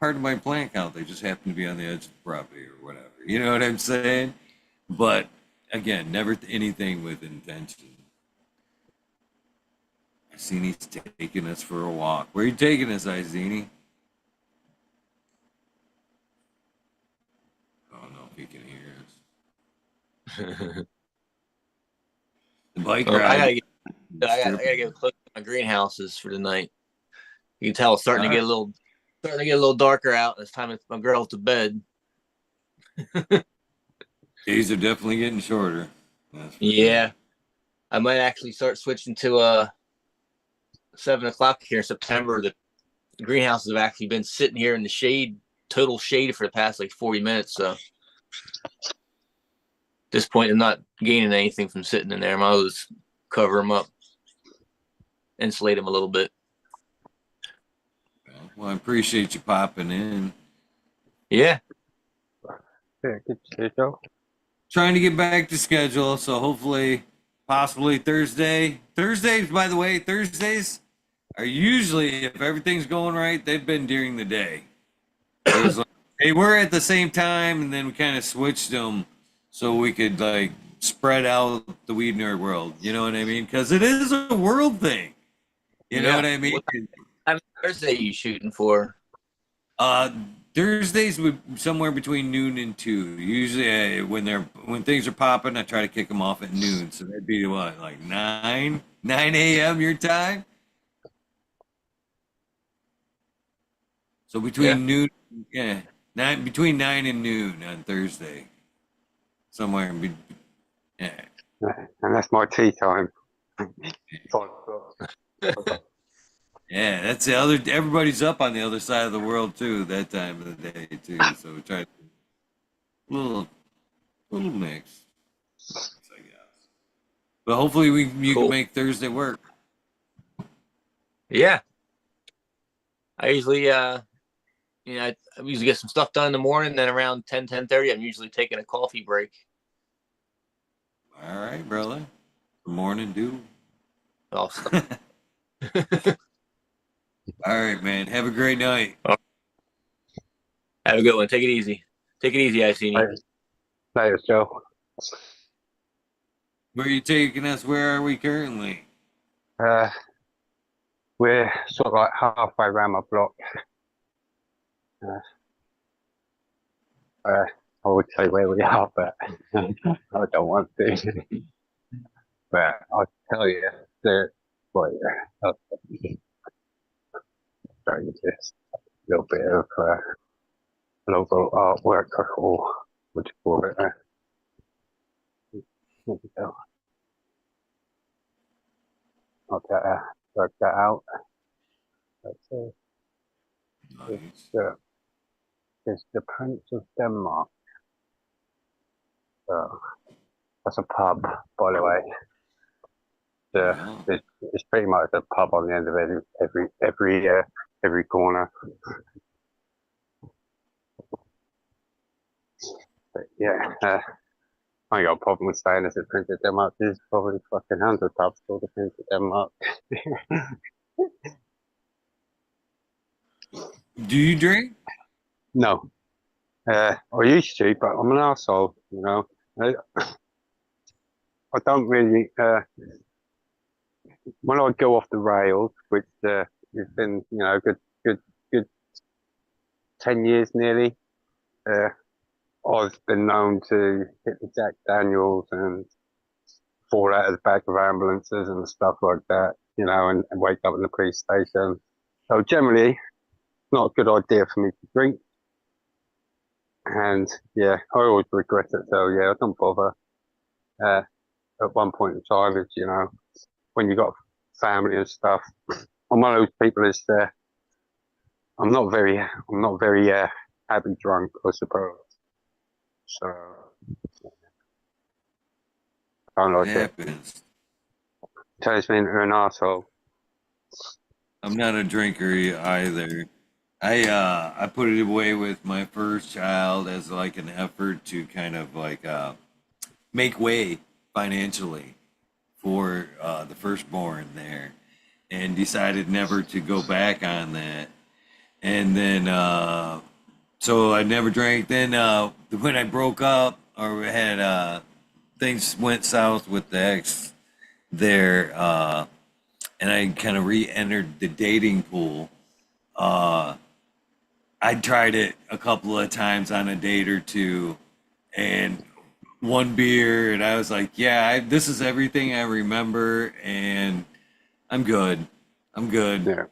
part of my plant count. They just happen to be on the edge of the property or whatever. You know what I'm saying? But again, never anything with intention. Izini's taking us for a walk. Where are you taking us, Izini? I don't know if he can hear us. The bike Well, ride. I gotta get close to my greenhouses for the night. You can tell it's starting to get a little darker out. It's time for my girl to bed. Days are definitely getting shorter. Yeah, I might actually start switching to 7 o'clock here in September. The greenhouses have actually been sitting here in the shade, total shade, for the past like 40 minutes. So at this point, I'm not gaining anything from sitting in there. I might as well just cover them up, insulate them a little bit. Well, I appreciate you popping in. Yeah. Yeah, good to see you. Trying to get back to schedule, so hopefully, possibly Thursday. Thursdays, by the way, Thursdays are usually, if everything's going right, they've been during the day. It was like, they were at the same time, and then we kind of switched them so we could like spread out the Weed Nerd world. You know what I mean? Because it is a world thing. You know what I mean? What time Thursday are you shooting for? Thursdays would somewhere between noon and 2. Usually, when things are popping, I try to kick them off at noon. So that'd be what, like 9 a.m. your time. So between noon, between 9 and noon on Thursday, somewhere yeah. And that's my tea time. Yeah, that's the other. Everybody's up on the other side of the world too that time of the day too. So we try to little mix, I guess. But hopefully you Cool. can make Thursday work. Yeah. I usually I usually get some stuff done in the morning. Then around 10:30, I'm usually taking a coffee break. All right, brother. Good morning, dude. Awesome. All right, man. Have a great night. Have a good one. Take it easy. Take it easy, Icini. Later, Joe. Where are you taking us? Where are we currently? We're sort of like halfway around my block. I would say where we are, but I don't want to. But I'll tell you, there. Well, yeah, sorry, just a little bit of logo artwork, or what do you call it? There we go. I'll work that out. Let's see. Nice. It's the Prince of Denmark. So that's a pub, by the way. It's pretty much a pub on the end of every corner. But yeah, I ain't got a problem with saying it's a Prince of Denmark. There's probably fucking hundred pubs called the Prince of Denmark. Do you drink? No. I used to, but I'm an arsehole, you know. I, I don't really, when I go off the rails, which has been, you know, good 10 years nearly, uh, I've been known to hit the Jack Daniels and fall out of the back of ambulances and stuff like that, you know, and wake up in the police station. So generally, not a good idea for me to drink. And yeah, I always regret it. So yeah, I don't bother. Uh, at one point in time, it's, you know, when you got family and stuff, I'm one of those people that's, I'm not very, happy drunk, I suppose. So I don't It like it. happens. Turns me into an asshole. I'm not a drinker either. I put it away with my first child as like an effort to kind of like make way financially for the firstborn there, and decided never to go back on that. And then so I never drank. Then when I broke up or had things went south with the ex there, and I kind of re-entered the dating pool. Uh, I tried it a couple of times on a date or two, and one beer, and I was like, "Yeah, this is everything I remember, and I'm good. I'm good." Yeah,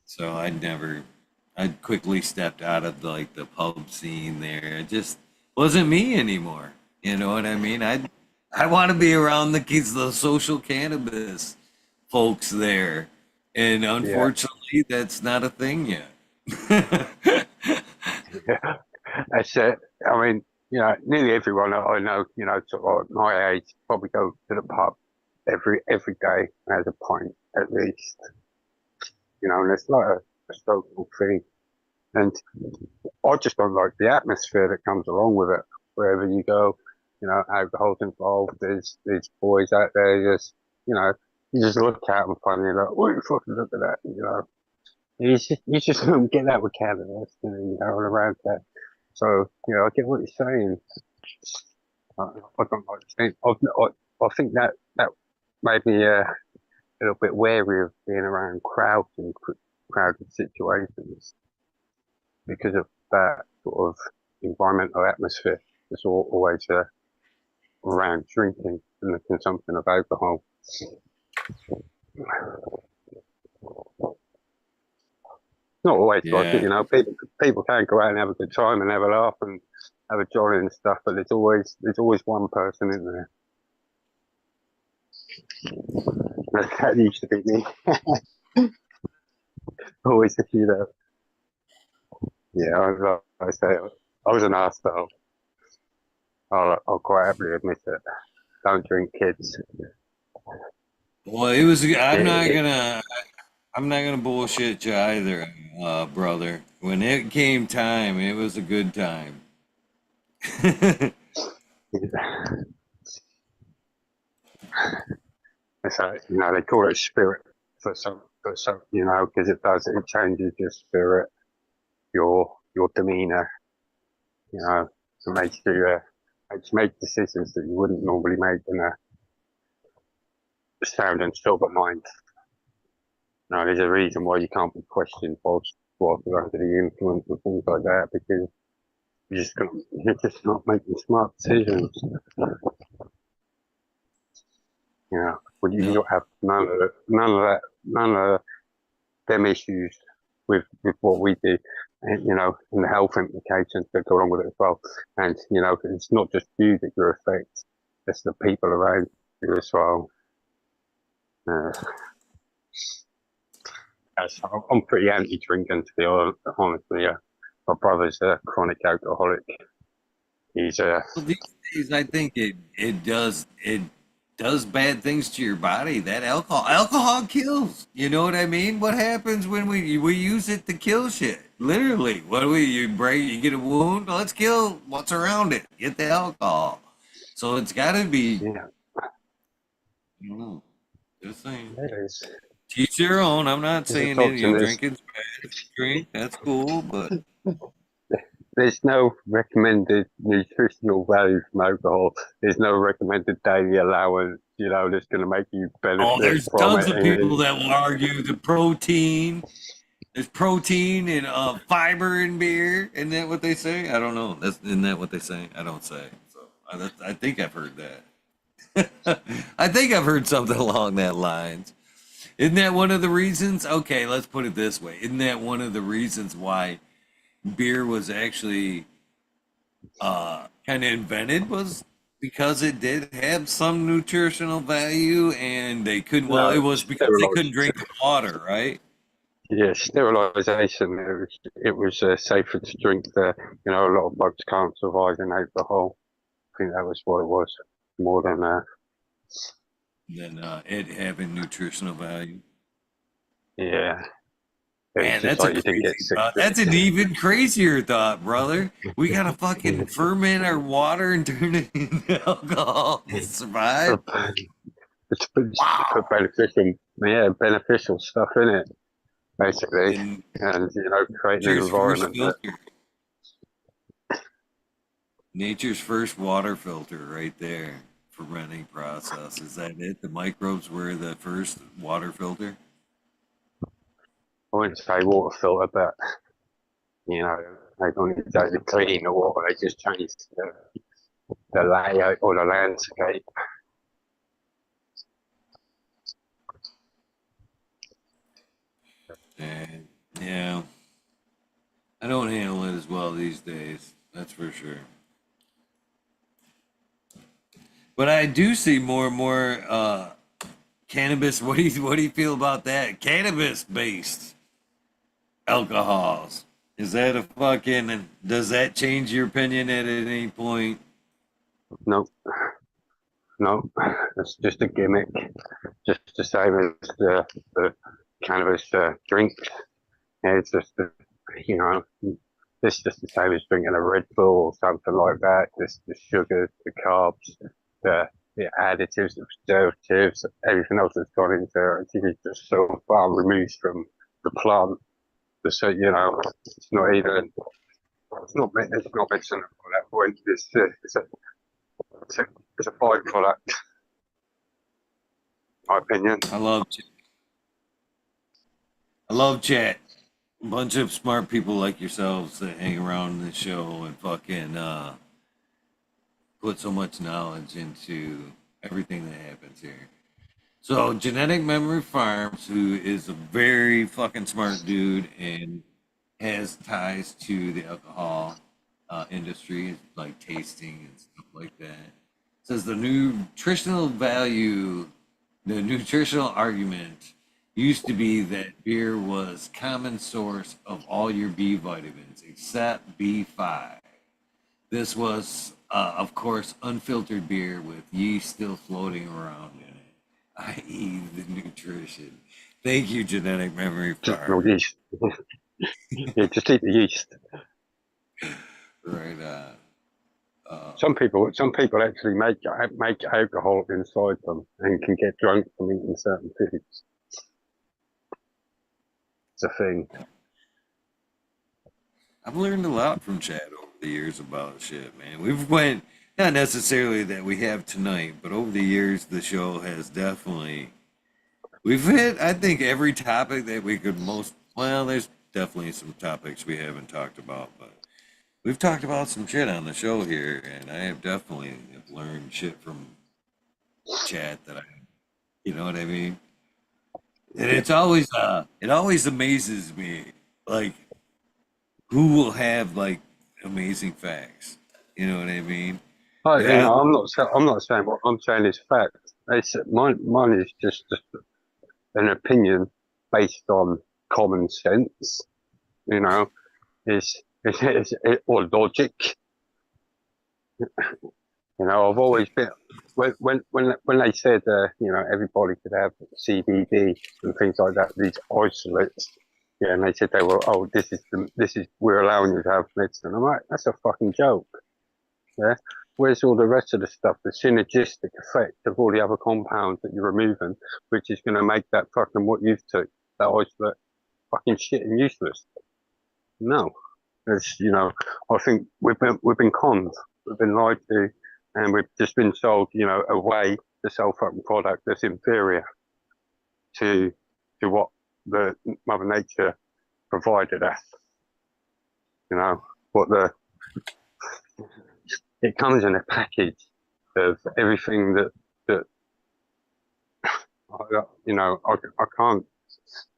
So I quickly stepped out of the pub scene there. It just wasn't me anymore. You know what I mean? I want to be around the kids, the social cannabis folks there, and yeah, unfortunately, that's not a thing yet. yeah. That's it. I mean, you know, nearly everyone that I know, you know, sort of my age, probably go to the pub every day and has a pint at least. You know, and it's like a social thing. And I just don't like the atmosphere that comes along with it. Wherever you go, you know, alcohol's involved. There's boys out there just, you know, you just look at them funny, like, oh, you fucking look at that, you know. You just don't get that with Canada, you know, around that. So, you know, I get what you're saying. I don't like to think. I think that made me a little bit wary of being around crowds and crowded situations because of that sort of environmental atmosphere. It's always around drinking and the consumption of alcohol. Not always like it, Yeah. you know. People can go out and have a good time and have a laugh and have a jolly and stuff, but there's always one person in there. That used to be me. Always a few there. Yeah, like I say, I was an arsehole. I'll quite happily admit it. Don't drink, kids. Well, it was. It, I'm not gonna bullshit you either, brother. When it came time, it was a good time. it's like, you know, they call it spirit for some, you know, because it changes your spirit, your demeanor, you know, it makes you make decisions that you wouldn't normally make in a sound and sober mind. No, there's a reason why you can't be questioned whilst you're under the influence and things like that because you're just not making smart decisions. You know, well, you No. don't have none of them issues with what we do, and you know, and the health implications that go along with it as well. And you know, it's not just you that you affect; it's the people around you as well. Uh, I'm pretty anti-drinking, to be honest with you. My brother's a chronic alcoholic. He's Well, these days, I think it does bad things to your body. That alcohol kills. You know what I mean? What happens when we use it to kill shit? Literally, what do you break? You get a wound. Let's kill what's around it. Get the alcohol. So it's got to be. yeah, I don't know. Just saying. it is. Teach their own. I'm not There's a saying that toxin. drinking's bad. If you drink, that's cool, but There's no recommended nutritional value from alcohol. There's no recommended daily allowance, that's going to make you oh, benefit there's from tons it. of people that will argue the protein. There's protein and fiber in beer. Isn't that what they say? I don't know. Isn't that what they say? I don't say. So I think I've heard that. I think I've heard something along that lines. Isn't that one of the reasons? Okay, let's put it this way. Isn't that one of the reasons why beer was actually kind of invented, was because it did have some nutritional value, and they couldn't. Well, No, it was because they couldn't drink the water, right? yeah, sterilisation. It was safer to drink a lot of bugs can't survive in alcohol. I think that was what it was, more than Than it having nutritional value. yeah. It was Man, just that's a like you didn't get crazy sick. thought. That's an even crazier thought, brother. We gotta fucking ferment our water and turn it into alcohol to survive. It's put beneficial stuff in it, basically, And and creating an nature's first environment that. filter. Nature's first water filter right there. Fermenting process. Is that it? The microbes were the first water filter? I wouldn't say water filter, but they don't exactly clean the water. They just change the layout or the landscape. And yeah. I don't handle it as well these days. That's for sure. But I do see more and more cannabis. What do you feel about that? Cannabis based alcohols. Is that a fucking? Does that change your opinion at any point? No, no, it's just a gimmick, just the same as the cannabis drink. Yeah, it's just it's just the same as drinking a Red Bull or something like that. Just the sugars, the carbs, the additives, the preservatives, everything else that's gone into it. It's just so far removed from the plant. So it's not even. It's not medicine at that point. It's a byproduct, in my opinion. I love chat. A bunch of smart people like yourselves that hang around the show and fucking put so much knowledge into everything that happens here. So, Genetic Memory Farms, who is a very fucking smart dude and has ties to the alcohol industry, like tasting and stuff like that, says the nutritional argument used to be that beer was common source of all your B vitamins except B5. This was, of course, unfiltered beer with yeast still floating around in it, i.e., the nutrition. Thank you, Genetic Memory Just no Farm. yeast. Yeah, just eat the yeast. Right. Some people actually make alcohol inside them and can get drunk from eating certain foods. It's a thing. I've learned a lot from Chad over the years about shit, man. We've went, not necessarily that we have tonight, but over the years, the show has definitely, we've hit, I think, every topic that we could well, there's definitely some topics we haven't talked about, but we've talked about some shit on the show here, and I have definitely learned shit from Chad you know what I mean? And it always amazes me, like, who will have, like, amazing facts. You know what I mean? Yeah, I'm not saying what I'm saying is fact. Mine is just an opinion based on common sense. Or logic. I've always been when they said everybody could have CBD and things like that, these isolates. Yeah, and they said this is we're allowing you to have medicine. I'm like, that's a fucking joke. Yeah, where's all the rest of the stuff, the synergistic effect of all the other compounds that you're removing, which is going to make that fucking what you've took, that isolate, fucking shit and useless? No. It's, I think we've been conned, we've been lied to, and we've just been sold, a way to sell fucking product that's inferior to what the Mother Nature provided us. It comes in a package of everything that I can't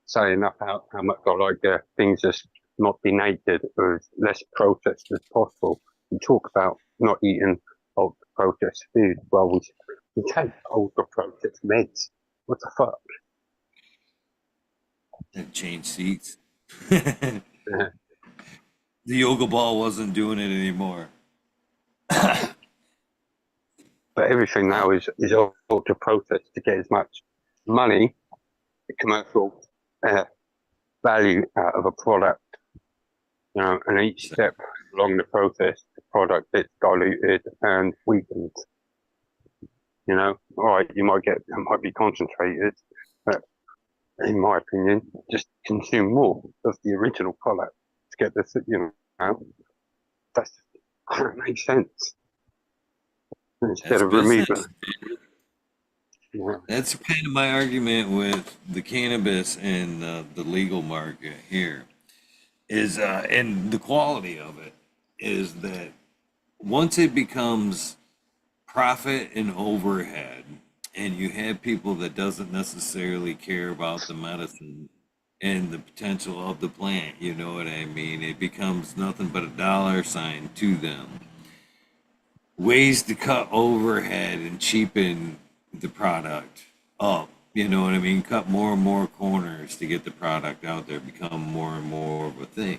say enough how much I like things just not be naked or as less processed as possible. We talk about not eating ultra processed food. Well, we take ultra processed meds. What the fuck? That changed seats. Yeah. The yoga ball wasn't doing it anymore. But everything now is ultra processed to get as much money, commercial value out of a product. And each step along the process, the product gets diluted and weakened. All right, it might be concentrated, but in my opinion, just consume more of the original product to get this, that makes sense. Instead of removing. Yeah. That's kind of my argument with the cannabis and the legal market here is, and the quality of it is that once it becomes profit and overhead, and you have people that doesn't necessarily care about the medicine and the potential of the plant, you know what I mean? It becomes nothing but a dollar sign to them. Ways to cut overhead and cheapen the product up, you know what I mean? Cut more and more corners to get the product out there, become more and more of a thing.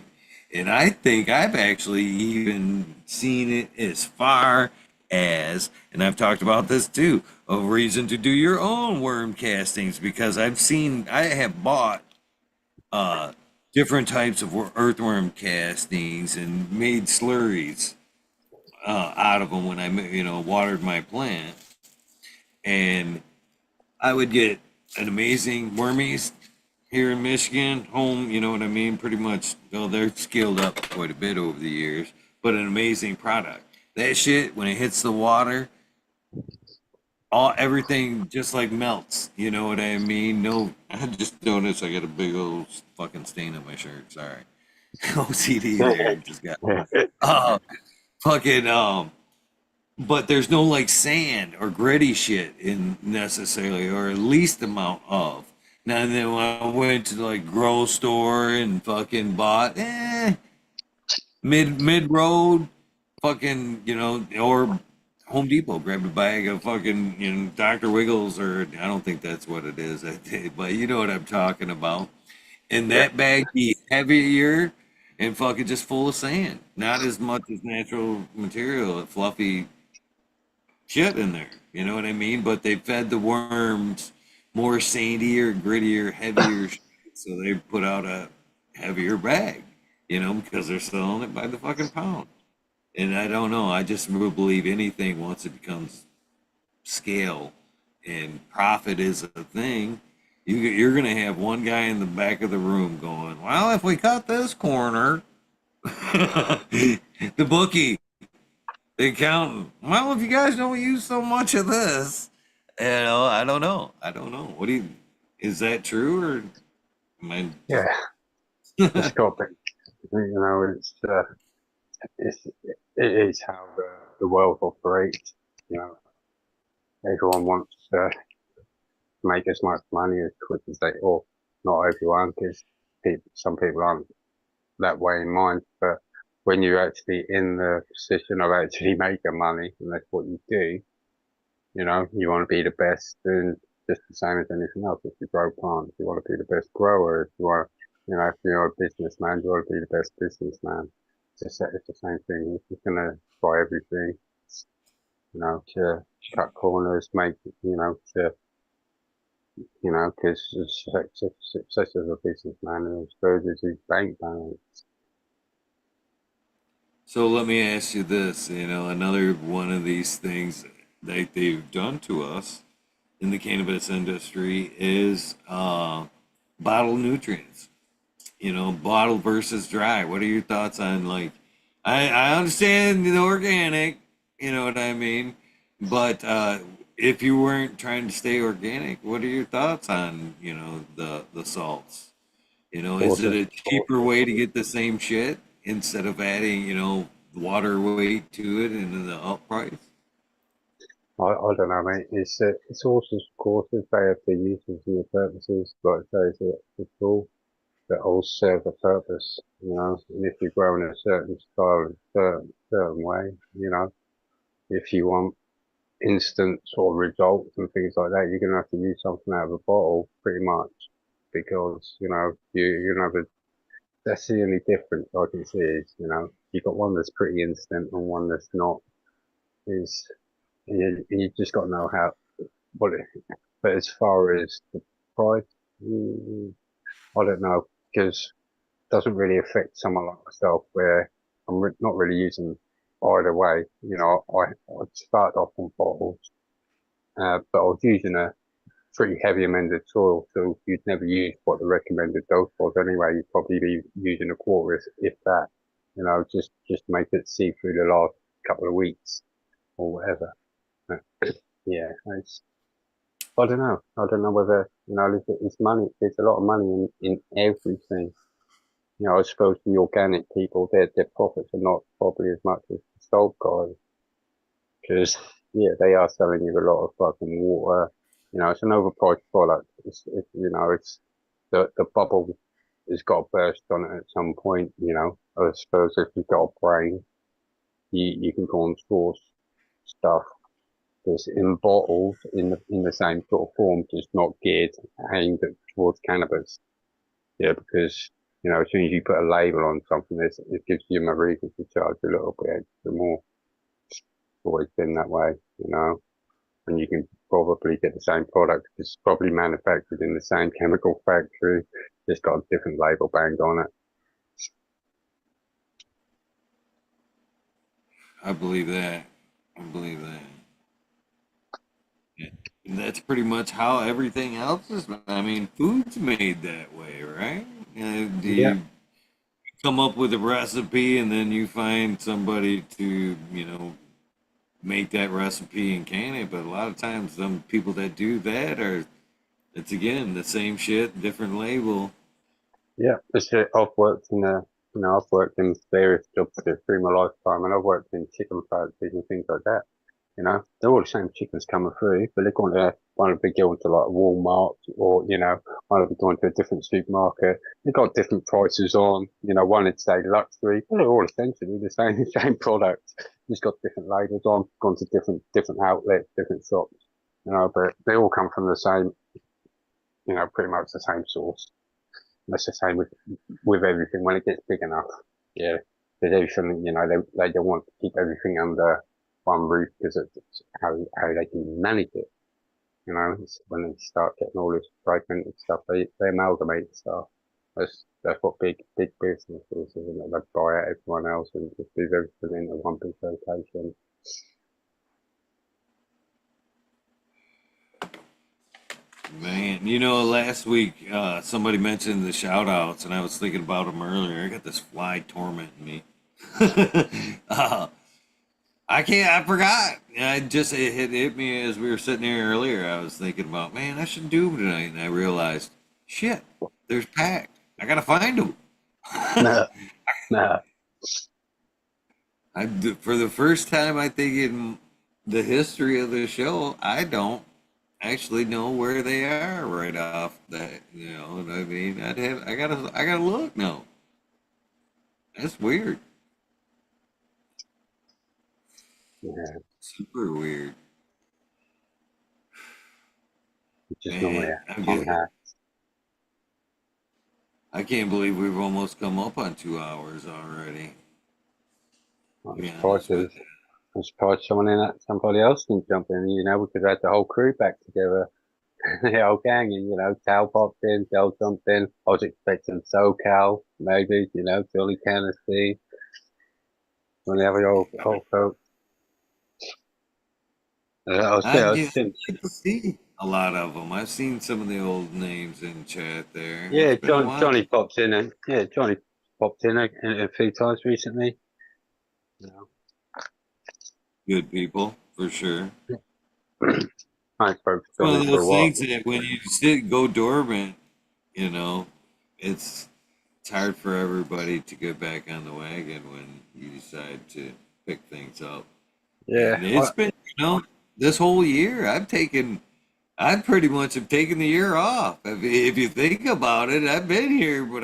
And I think I've actually even seen it as far as, and I've talked about this too, a reason to do your own worm castings, because I have bought different types of earthworm castings and made slurries out of them when I watered my plant, and I would get an amazing wormies here in Michigan, home, you know what I mean? Pretty much, well, they're scaled up quite a bit over the years, but an amazing product. That shit, when it hits the water, everything just like melts. You know what I mean? No, I just noticed I got a big old fucking stain on my shirt. Sorry. OCD there. Just got, fucking, but there's no like sand or gritty shit in necessarily, or at least amount of. Now and then when I went to like grow store and fucking bought mid road fucking or Home Depot, grabbed a bag of fucking Dr. Wiggles, or I don't think that's what it is, but you know what I'm talking about. And that bag be heavier and fucking just full of sand, not as much as natural material, fluffy shit in there. You know what I mean? But they fed the worms more sandier, grittier, heavier shit, so they put out a heavier bag, because they're selling it by the fucking pound. And I don't know. I just really believe anything once it becomes scale and profit is a thing, you're going to have one guy in the back of the room going, well, if we cut this corner, the bookie, the accountant, well, if you guys don't use so much of this, I don't know. I don't know. Is that true, or am I? Yeah, it's got to be. It is how the world operates. Everyone wants to make as much money as quick as they, or not everyone, because some people aren't that way in mind. But when you're actually in the position of actually making money, and that's what you do, you want to be the best, and just the same as anything else. If you grow plants, you want to be the best grower. If you want, if you're a businessman, you want to be the best businessman. It's the same thing. You're gonna try everything, to cut corners, because success as a businessman is as good as his bank balance. So let me ask you this, another one of these things that they've done to us in the cannabis industry is bottled nutrients. Bottle versus dry. What are your thoughts on like? I understand the organic, you know what I mean, but if you weren't trying to stay organic, what are your thoughts on the salts? Is it Awesome. a cheaper way to get the same shit instead of adding water weight to it and the up price? I don't know, mate. It's horses for courses. They have their uses and their purposes. Like I say, it's a tool that all serve a purpose, And if you're growing a certain style, a certain way, if you want instant sort of results and things like that, you're gonna have to use something out of a bottle, pretty much, because you're gonna have a. That's the only difference I can see is you've got one that's pretty instant and one that's not. Is you just got to know how what it. But as far as the price, mm, I don't know because it doesn't really affect someone like myself where not really using either way. I started off on bottles, but I was using a pretty heavy amended soil, so you'd never use what the recommended dose was anyway. You'd probably be using a quarter if that, just to make it see through the last couple of weeks or whatever. But, yeah, I don't know. I don't know whether, it's money. There's a lot of money in everything. I suppose the organic people, their profits are not probably as much as the salt guys because, yeah, they are selling you a lot of fucking water. It's an overpriced product. It's the bubble has got to burst on it at some point. I suppose if you've got a brain, you can go and source stuff that's in bottles in the same sort of form, just not geared aimed towards cannabis. Yeah, because as soon as you put a label on something, it gives you a reason to charge a little bit extra more. It's always been that way, and you can probably get the same product. It's probably manufactured in the same chemical factory, just got a different label banged on it. I believe that. I believe that. Yeah. And that's pretty much how everything else is. I mean, food's made that way, right? Do Yeah, you come up with a recipe and then you find somebody to, make that recipe and can it? But a lot of times, some people that do that it's again the same shit, different label. yeah. I've worked I've worked in various jobs through my lifetime, and I've worked in chicken factories and things like that. They're all the same chickens coming through, but they're going to one of the go into like Walmart or, one of them going to a different supermarket. They've got different prices on, one would say luxury, but they're all essentially the same, the same product. Just got different labels on, gone to different outlets, different shops, but they all come from the same, pretty much the same source. That's the same with everything when it gets big enough. Yeah, there's everything. They don't want to keep everything under one roof because it's how they can manage it. It's when they start getting all this fragmented stuff, they amalgamate stuff. That's what big business is, isn't it? They buy out everyone else and just move everything into one big location. Man, last week somebody mentioned the shout outs, and I was thinking about them earlier. I got this fly tormenting me. uh, I can't. I forgot. It hit me as we were sitting here earlier. I was thinking about, man, I should do them tonight, and I realized, shit, there's packed. I gotta find them. No, no, For the first time, I think in the history of the show, I don't actually know where they are right off that. You know what I mean? I gotta look now. That's weird. yeah. Super weird. It's just normally Man, on hat. I can't believe we've almost come up on 2 hours already. To I'm be surprised honest with there's I'm surprised somebody else can jump in, we could have had the whole crew back together, the whole gang, and, Cal popped in, Del jumped in. I was expecting SoCal, maybe, Johnny Tennessee. when they have the old coat. I was I've thinking, seen a lot of them. I've seen some of the old names in chat there. yeah, It's been a while. Johnny popped in, and Johnny popped in a few times recently. You know. Good people, for sure. I spoke to It's one Johnny of for a those while. things that when you go dormant, you know, it's hard for everybody to get back on the wagon when you decide to pick things up. Yeah, And it's been, this whole year I pretty much have taken the year off. If you think about it, I've been here, but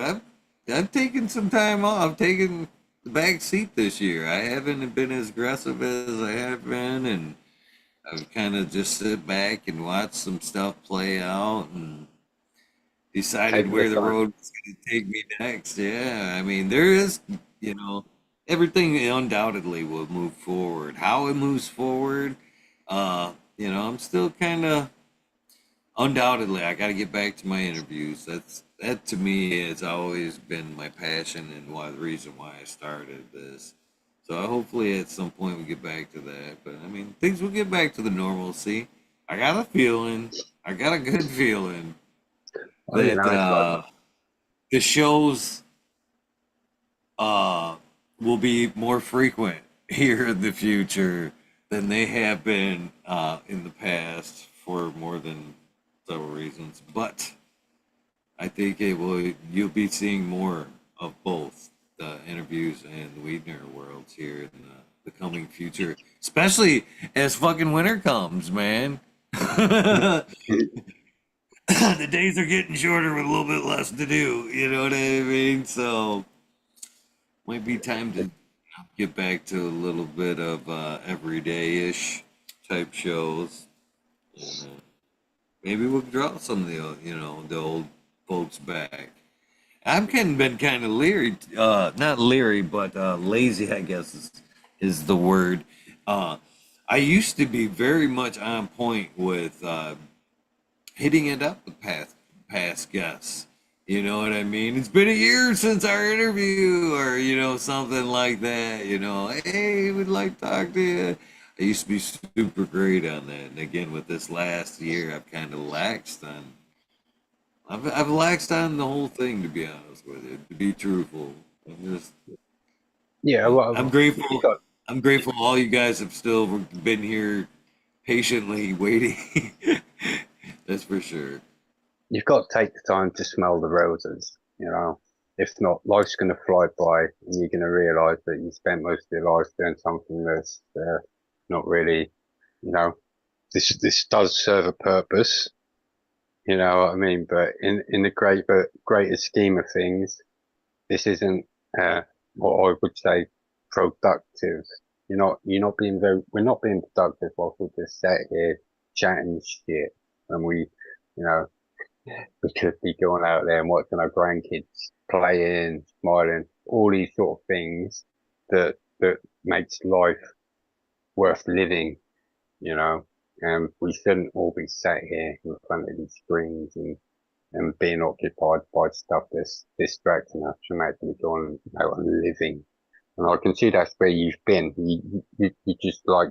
I've taken some time off. I've taken the back seat this year. I haven't been as aggressive as I have been, and I've kind of just sit back and watch some stuff play out and decided taking the where the time. road is going to take me next. Yeah, I mean, there is, you know, everything undoubtedly will move forward. How it moves forward, I'm still kind of undoubtedly. I got to get back to my interviews. That to me has always been my passion and why the reason why I started this. So hopefully at some point we get back to that. But I mean, things will get back to the normalcy. I got a feeling. I got a good feeling I mean, that it's like, the shows uh, will be more frequent here in the future than they have been in the past for more than several reasons. But I think you'll be seeing more of both the interviews and the Weedner worlds here in the coming future, especially as fucking winter comes, man. The days are getting shorter with a little bit less to do, you know what I mean? So might be time to get back to a little bit of everyday-ish type shows. And, maybe we'll draw some of the old folks back. I've been kind of leery, not leery, but lazy, I guess is the word. I used to be very much on point with hitting it up with past guests. You know what I mean? It's been a year since our interview, or something like that. Hey, we'd like to talk to you. I used to be super great on that, and again with this last year, I've kind of laxed on. I've laxed on the whole thing, to be honest with you. To be truthful, yeah, I'm well, grateful. you got I'm grateful all you guys have still been here patiently waiting. That's for sure. you've got to take the time to smell the roses. If not, life's going to fly by, and you're going to realise that you spent most of your life doing something that's not really, you know, this does serve a purpose. You know what I mean? But in the greater scheme of things, this isn't what I would say productive. We're not being productive whilst we're just sat here chatting shit, and we could be going out there and watching our grandkids playing, smiling, all these sort of things that makes life worth living, you know. And we shouldn't all be sat here in front of these screens and being occupied by stuff that's distracting us from actually going out and living. And I can see that's where you've been. You just like,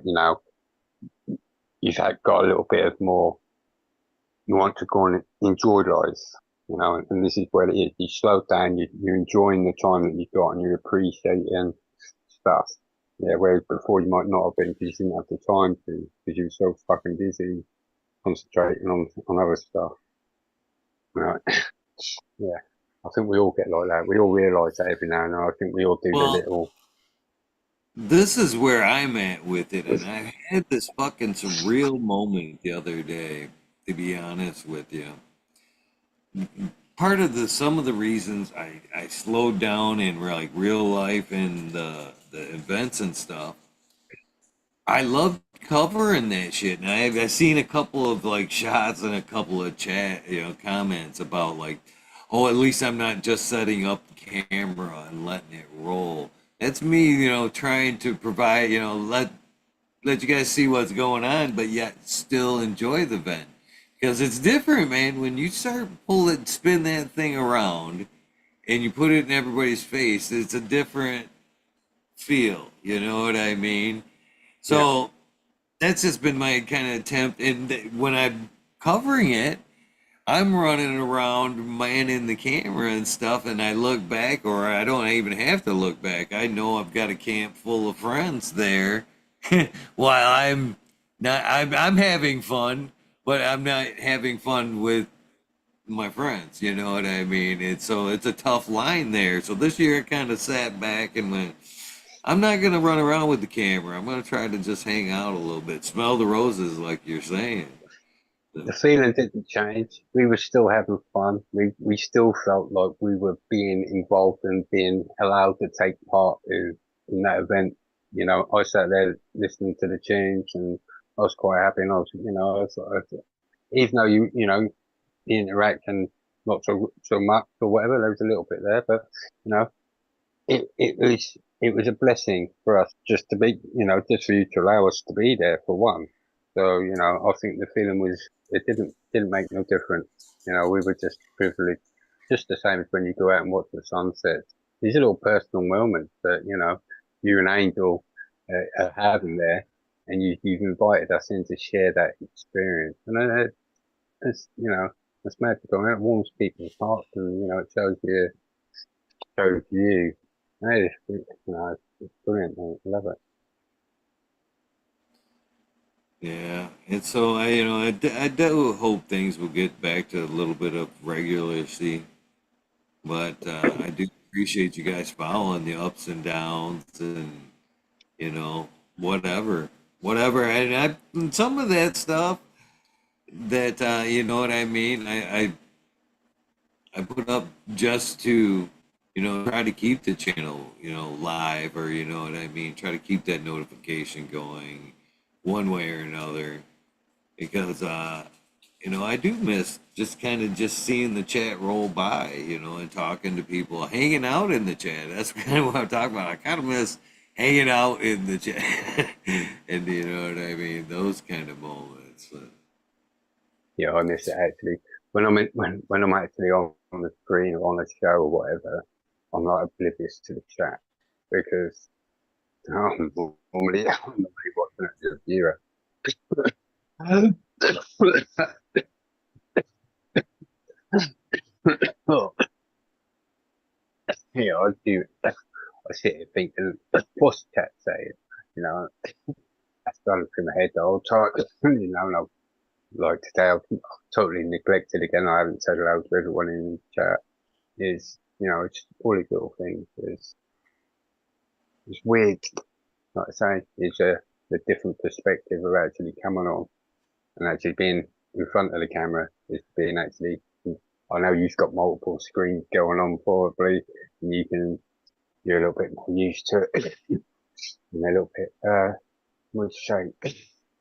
you've got a little bit of more, you want to go and enjoy life, and this is where it is. You slow down, you're enjoying the time that you've got and you're appreciating stuff. Yeah, whereas before you might not have been because you didn't have the time to, because you were so fucking busy concentrating on other stuff. Right. Yeah. I think we all get like that. We all realise that every now and then. I think we all do the Well, little. this is where I'm at with it, and I had this fucking surreal moment the other day, to be honest with you. Part of some of the reasons I slowed down in like real life and the events and stuff, I love covering that shit, and I've seen a couple of like shots and a couple of chat comments about like, oh, at least I'm not just setting up the camera and letting it roll. That's me, trying to provide, let you guys see what's going on, but yet still enjoy the event. Because it's different, man. When you start spin that thing around, and you put it in everybody's face, it's a different feel. You know what I mean? So that's just been my kind of attempt. And when I'm covering it, I'm running around manning the camera and stuff, and I look back, or I don't even have to look back. I know I've got a camp full of friends there, while I'm not. I'm having fun, but I'm not having fun with my friends. You know what I mean? It's a tough line there. So this year I kind of sat back and went, I'm not gonna run around with the camera. I'm gonna try to just hang out a little bit, smell the roses, like you're saying. The feeling didn't change. We were still having fun. We still felt like we were being involved and being allowed to take part in that event. You know, I sat there listening to the tunes and I was quite happy. And I was, you know, even though you know, the interaction not so much or whatever, there was a little bit there, but you know, it was a blessing for us just to be, you know, just for you to allow us to be there for one. So, you know, I think the feeling was, it didn't make no difference. You know, we were just privileged, just the same as when you go out and watch the sunset. These are little personal moments that, you know, you and Angel are having there, and you've invited us in to share that experience. And it's, you know, it's magical, and it warms people's hearts, and, you know, it shows you. Hey, you know, it's brilliant, mate. I love it. Yeah, and so I do hope things will get back to a little bit of regularity, but I do appreciate you guys following the ups and downs and you know whatever, and some of that stuff that you know what I mean. I put up just to try to keep the channel live, or you know what I mean, try to keep that notification going one way or another because I do miss just kind of just seeing the chat roll by, and talking to people, hanging out in the chat. That's kind of what I'm talking about. I kind of miss hanging out in the chat, and you know what I mean, those kind of moments. Yeah, I miss it actually. When I'm actually on the screen or on a show or whatever, I'm not oblivious to the chat because I'm normally watching it as a viewer. Oh, yeah, I do. I sit here thinking, what's the chat saying? You know, that's going through my head the whole time. You know, and like today, I've totally neglected again. I haven't said hello to everyone in the chat. Is, you know, it's all these little things. It's weird. Like I say, it's the different perspective of actually coming on and actually being in front of the camera is being actually. I know you've got multiple screens going on probably, and you're a little bit more used to it, and a little bit more shape.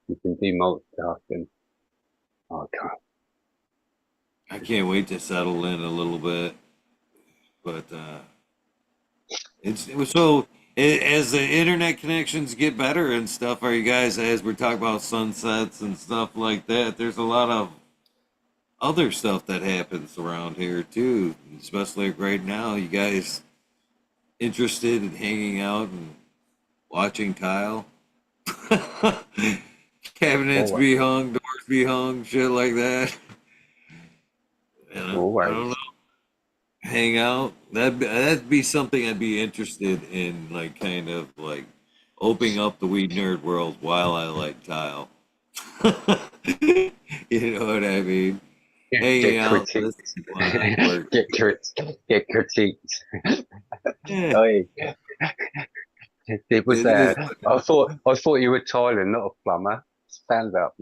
You can do multitasking. Oh, I can't wait to settle in a little bit, but it was so as the internet connections get better and stuff. Are you guys, as we're talking about sunsets and stuff like that? There's a lot of other stuff that happens around here too, especially like right now. You guys interested in hanging out and watching tile? Cabinets always, be hung, doors be hung, shit like that. I don't know. always. Hang out. That'd be something I'd be interested in, like kind of like opening up the weed nerd world while I like tile. You know what I mean? Hanging Get out, critiqued. listening while I work. Get critiqued. Yeah, Oh, yeah. It was it is. I thought you were Tyler, not a plumber. Stand up.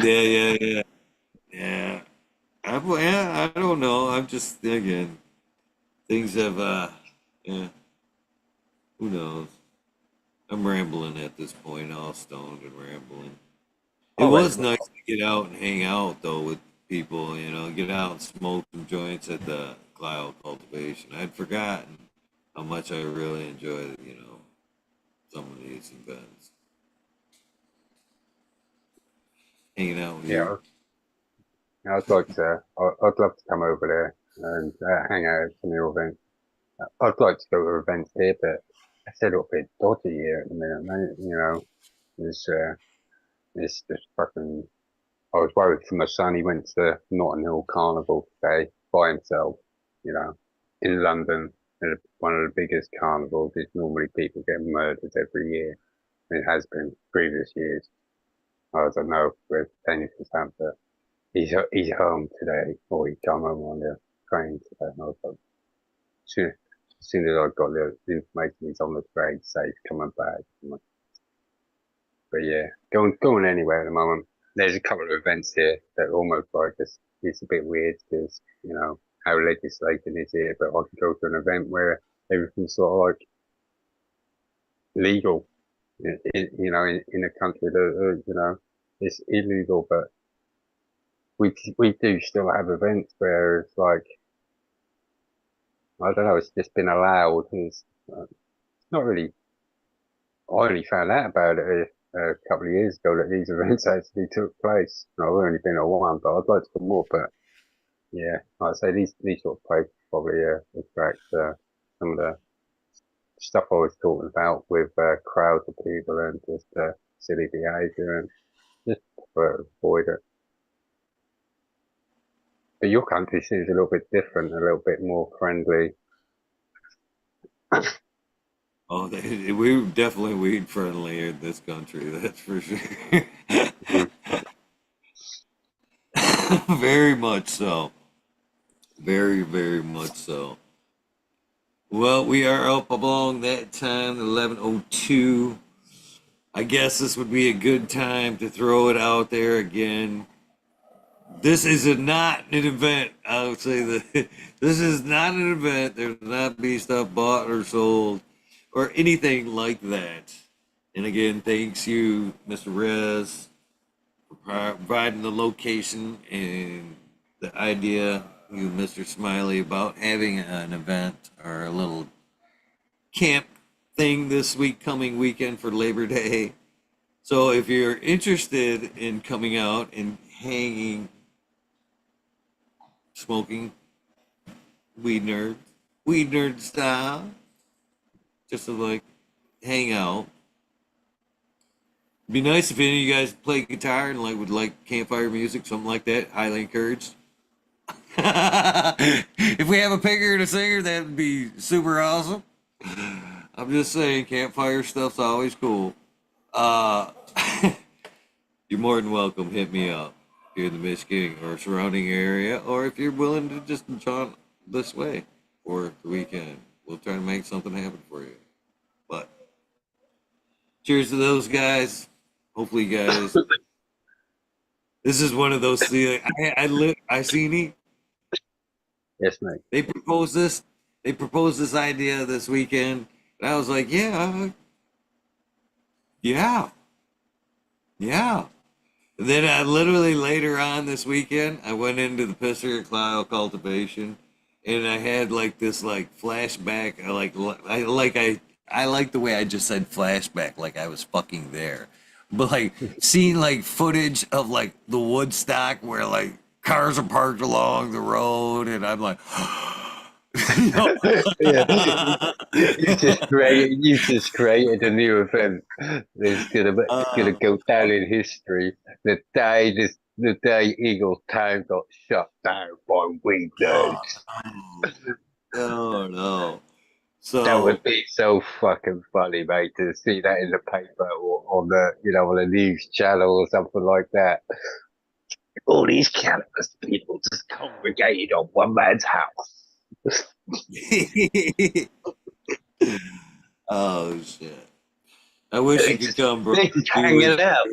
Yeah. Yeah. I don't know. I'm just again. Things have. Yeah. Who knows? I'm rambling at this point, all stoned and rambling. It Oh wait, was nice to get out and hang out though with people, get out and smoke some joints at the cloud cultivation. I'd forgotten how much I really enjoyed, some of these events. Hanging out with you. yeah. I'd like to. I'd love to come over there and hang out at some of your events. I'd like to go to events here, but it's a little bit dodgy here at the minute, mate. You know, it's just fucking. I was worried for my son. He went to Notting Hill Carnival today by himself. You know, in London, at one of the biggest carnivals. There's normally people get murdered every year. It has been previous years. I don't know where anything's happened, but he's home today, or he come home on the train today. And I was like, soon, as soon as I got the information, he's on the train, safe, coming back. But yeah, going anywhere at the moment. There's a couple of events here that are almost like it's a bit weird because, you know, how legislation is here, but I can go to an event where everything's sort of like legal, you know, in a country that, you know, it's illegal, but we do still have events where it's like, I don't know, it's just been allowed. It's not really. I only found out about it a couple of years ago that these events actually took place. I've only been at one, but I'd like to go more. But yeah, like I say, these sort of places probably attract some of the stuff I was talking about with crowds of people and just silly behaviour and just prefer to avoid it. But your country seems a little bit different, a little bit more friendly. Oh, we're definitely weed friendly in this country. That's for sure. Mhm. Very much so. Very, very much so. Well, we are up along that time, 11:02. I guess this would be a good time to throw it out there again. This is not an event. I would say that this is not an event. There's not be stuff bought or sold or anything like that. And again, thanks you, Mr. Rez, for providing the location and the idea, you, Mr. Smiley, about having an event or a little camp thing this coming weekend for Labor Day. So if you're interested in coming out and hanging, smoking weed nerd style, just to like hang out. It'd be nice if any of you guys play guitar and like would like campfire music, something like that. Highly encouraged. If we have a picker and a singer, that would be super awesome. I'm just saying, campfire stuff's always cool. Uh, you're more than welcome. Hit me up here in the Michigan or surrounding area, or if you're willing to just jaunt this way for the weekend, we'll try to make something happen for you. But cheers to those guys. Hopefully, guys. This is one of those things. I seen it. Yes, mate. They proposed this. They proposed this idea this weekend, and I was like, yeah, yeah, yeah. And then I literally later on this weekend, I went into the pisser cloud cultivation, and I had like this like flashback. I like the way I just said flashback, like I was fucking there. But like seeing like footage of like the Woodstock where like cars are parked along the road, and I'm like, Yeah, you just created a new event that's gonna uh, go down in history. The day Eagle Town got shut down by weed oh, nerds. no, no. That So would be so fucking funny, mate, to see that in the paper or on the on a news channel or something like that. All these cannabis people just congregated on one man's house. oh shit. I wish you could come, bro. They just Be hanging out.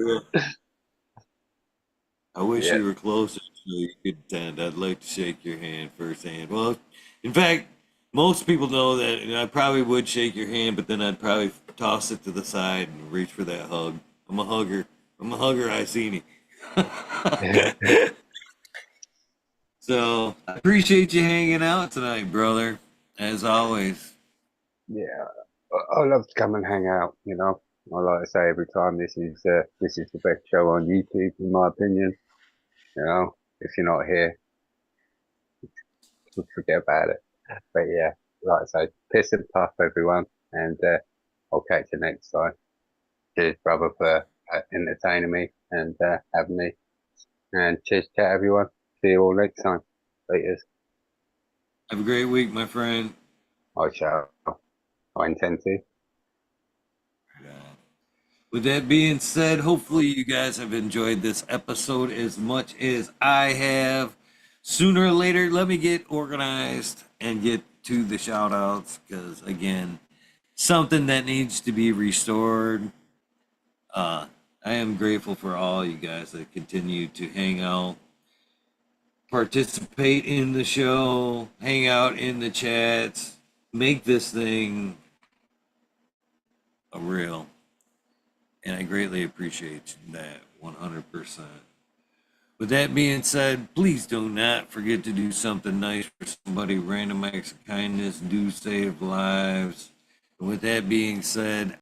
I wish Yeah. you were closer so you could attend. I'd like to shake your hand firsthand. Well, in fact, most people know that, and I probably would shake your hand, but then I'd probably toss it to the side and reach for that hug. I'm a hugger. I seen it. So I appreciate you hanging out tonight, brother. As always. Yeah, I love to come and hang out. I like to say every time this is the best show on YouTube, in my opinion. If you're not here, forget about it. But yeah, like I say, piss and puff, everyone, and I'll catch you next time. Cheers, brother, for entertaining me and having me. And cheers, chat, everyone. See you all next time. Laters. Have a great week, my friend. I shall. I intend to. With that being said, hopefully you guys have enjoyed this episode as much as I have. Sooner or later, let me get organized and get to the shout outs because, again, something that needs to be restored. I am grateful for all you guys that continue to hang out, participate in the show, hang out in the chats, make this thing a real. And I greatly appreciate that 100%. With that being said, please do not forget to do something nice for somebody. Random acts of kindness do save lives. And with that being said,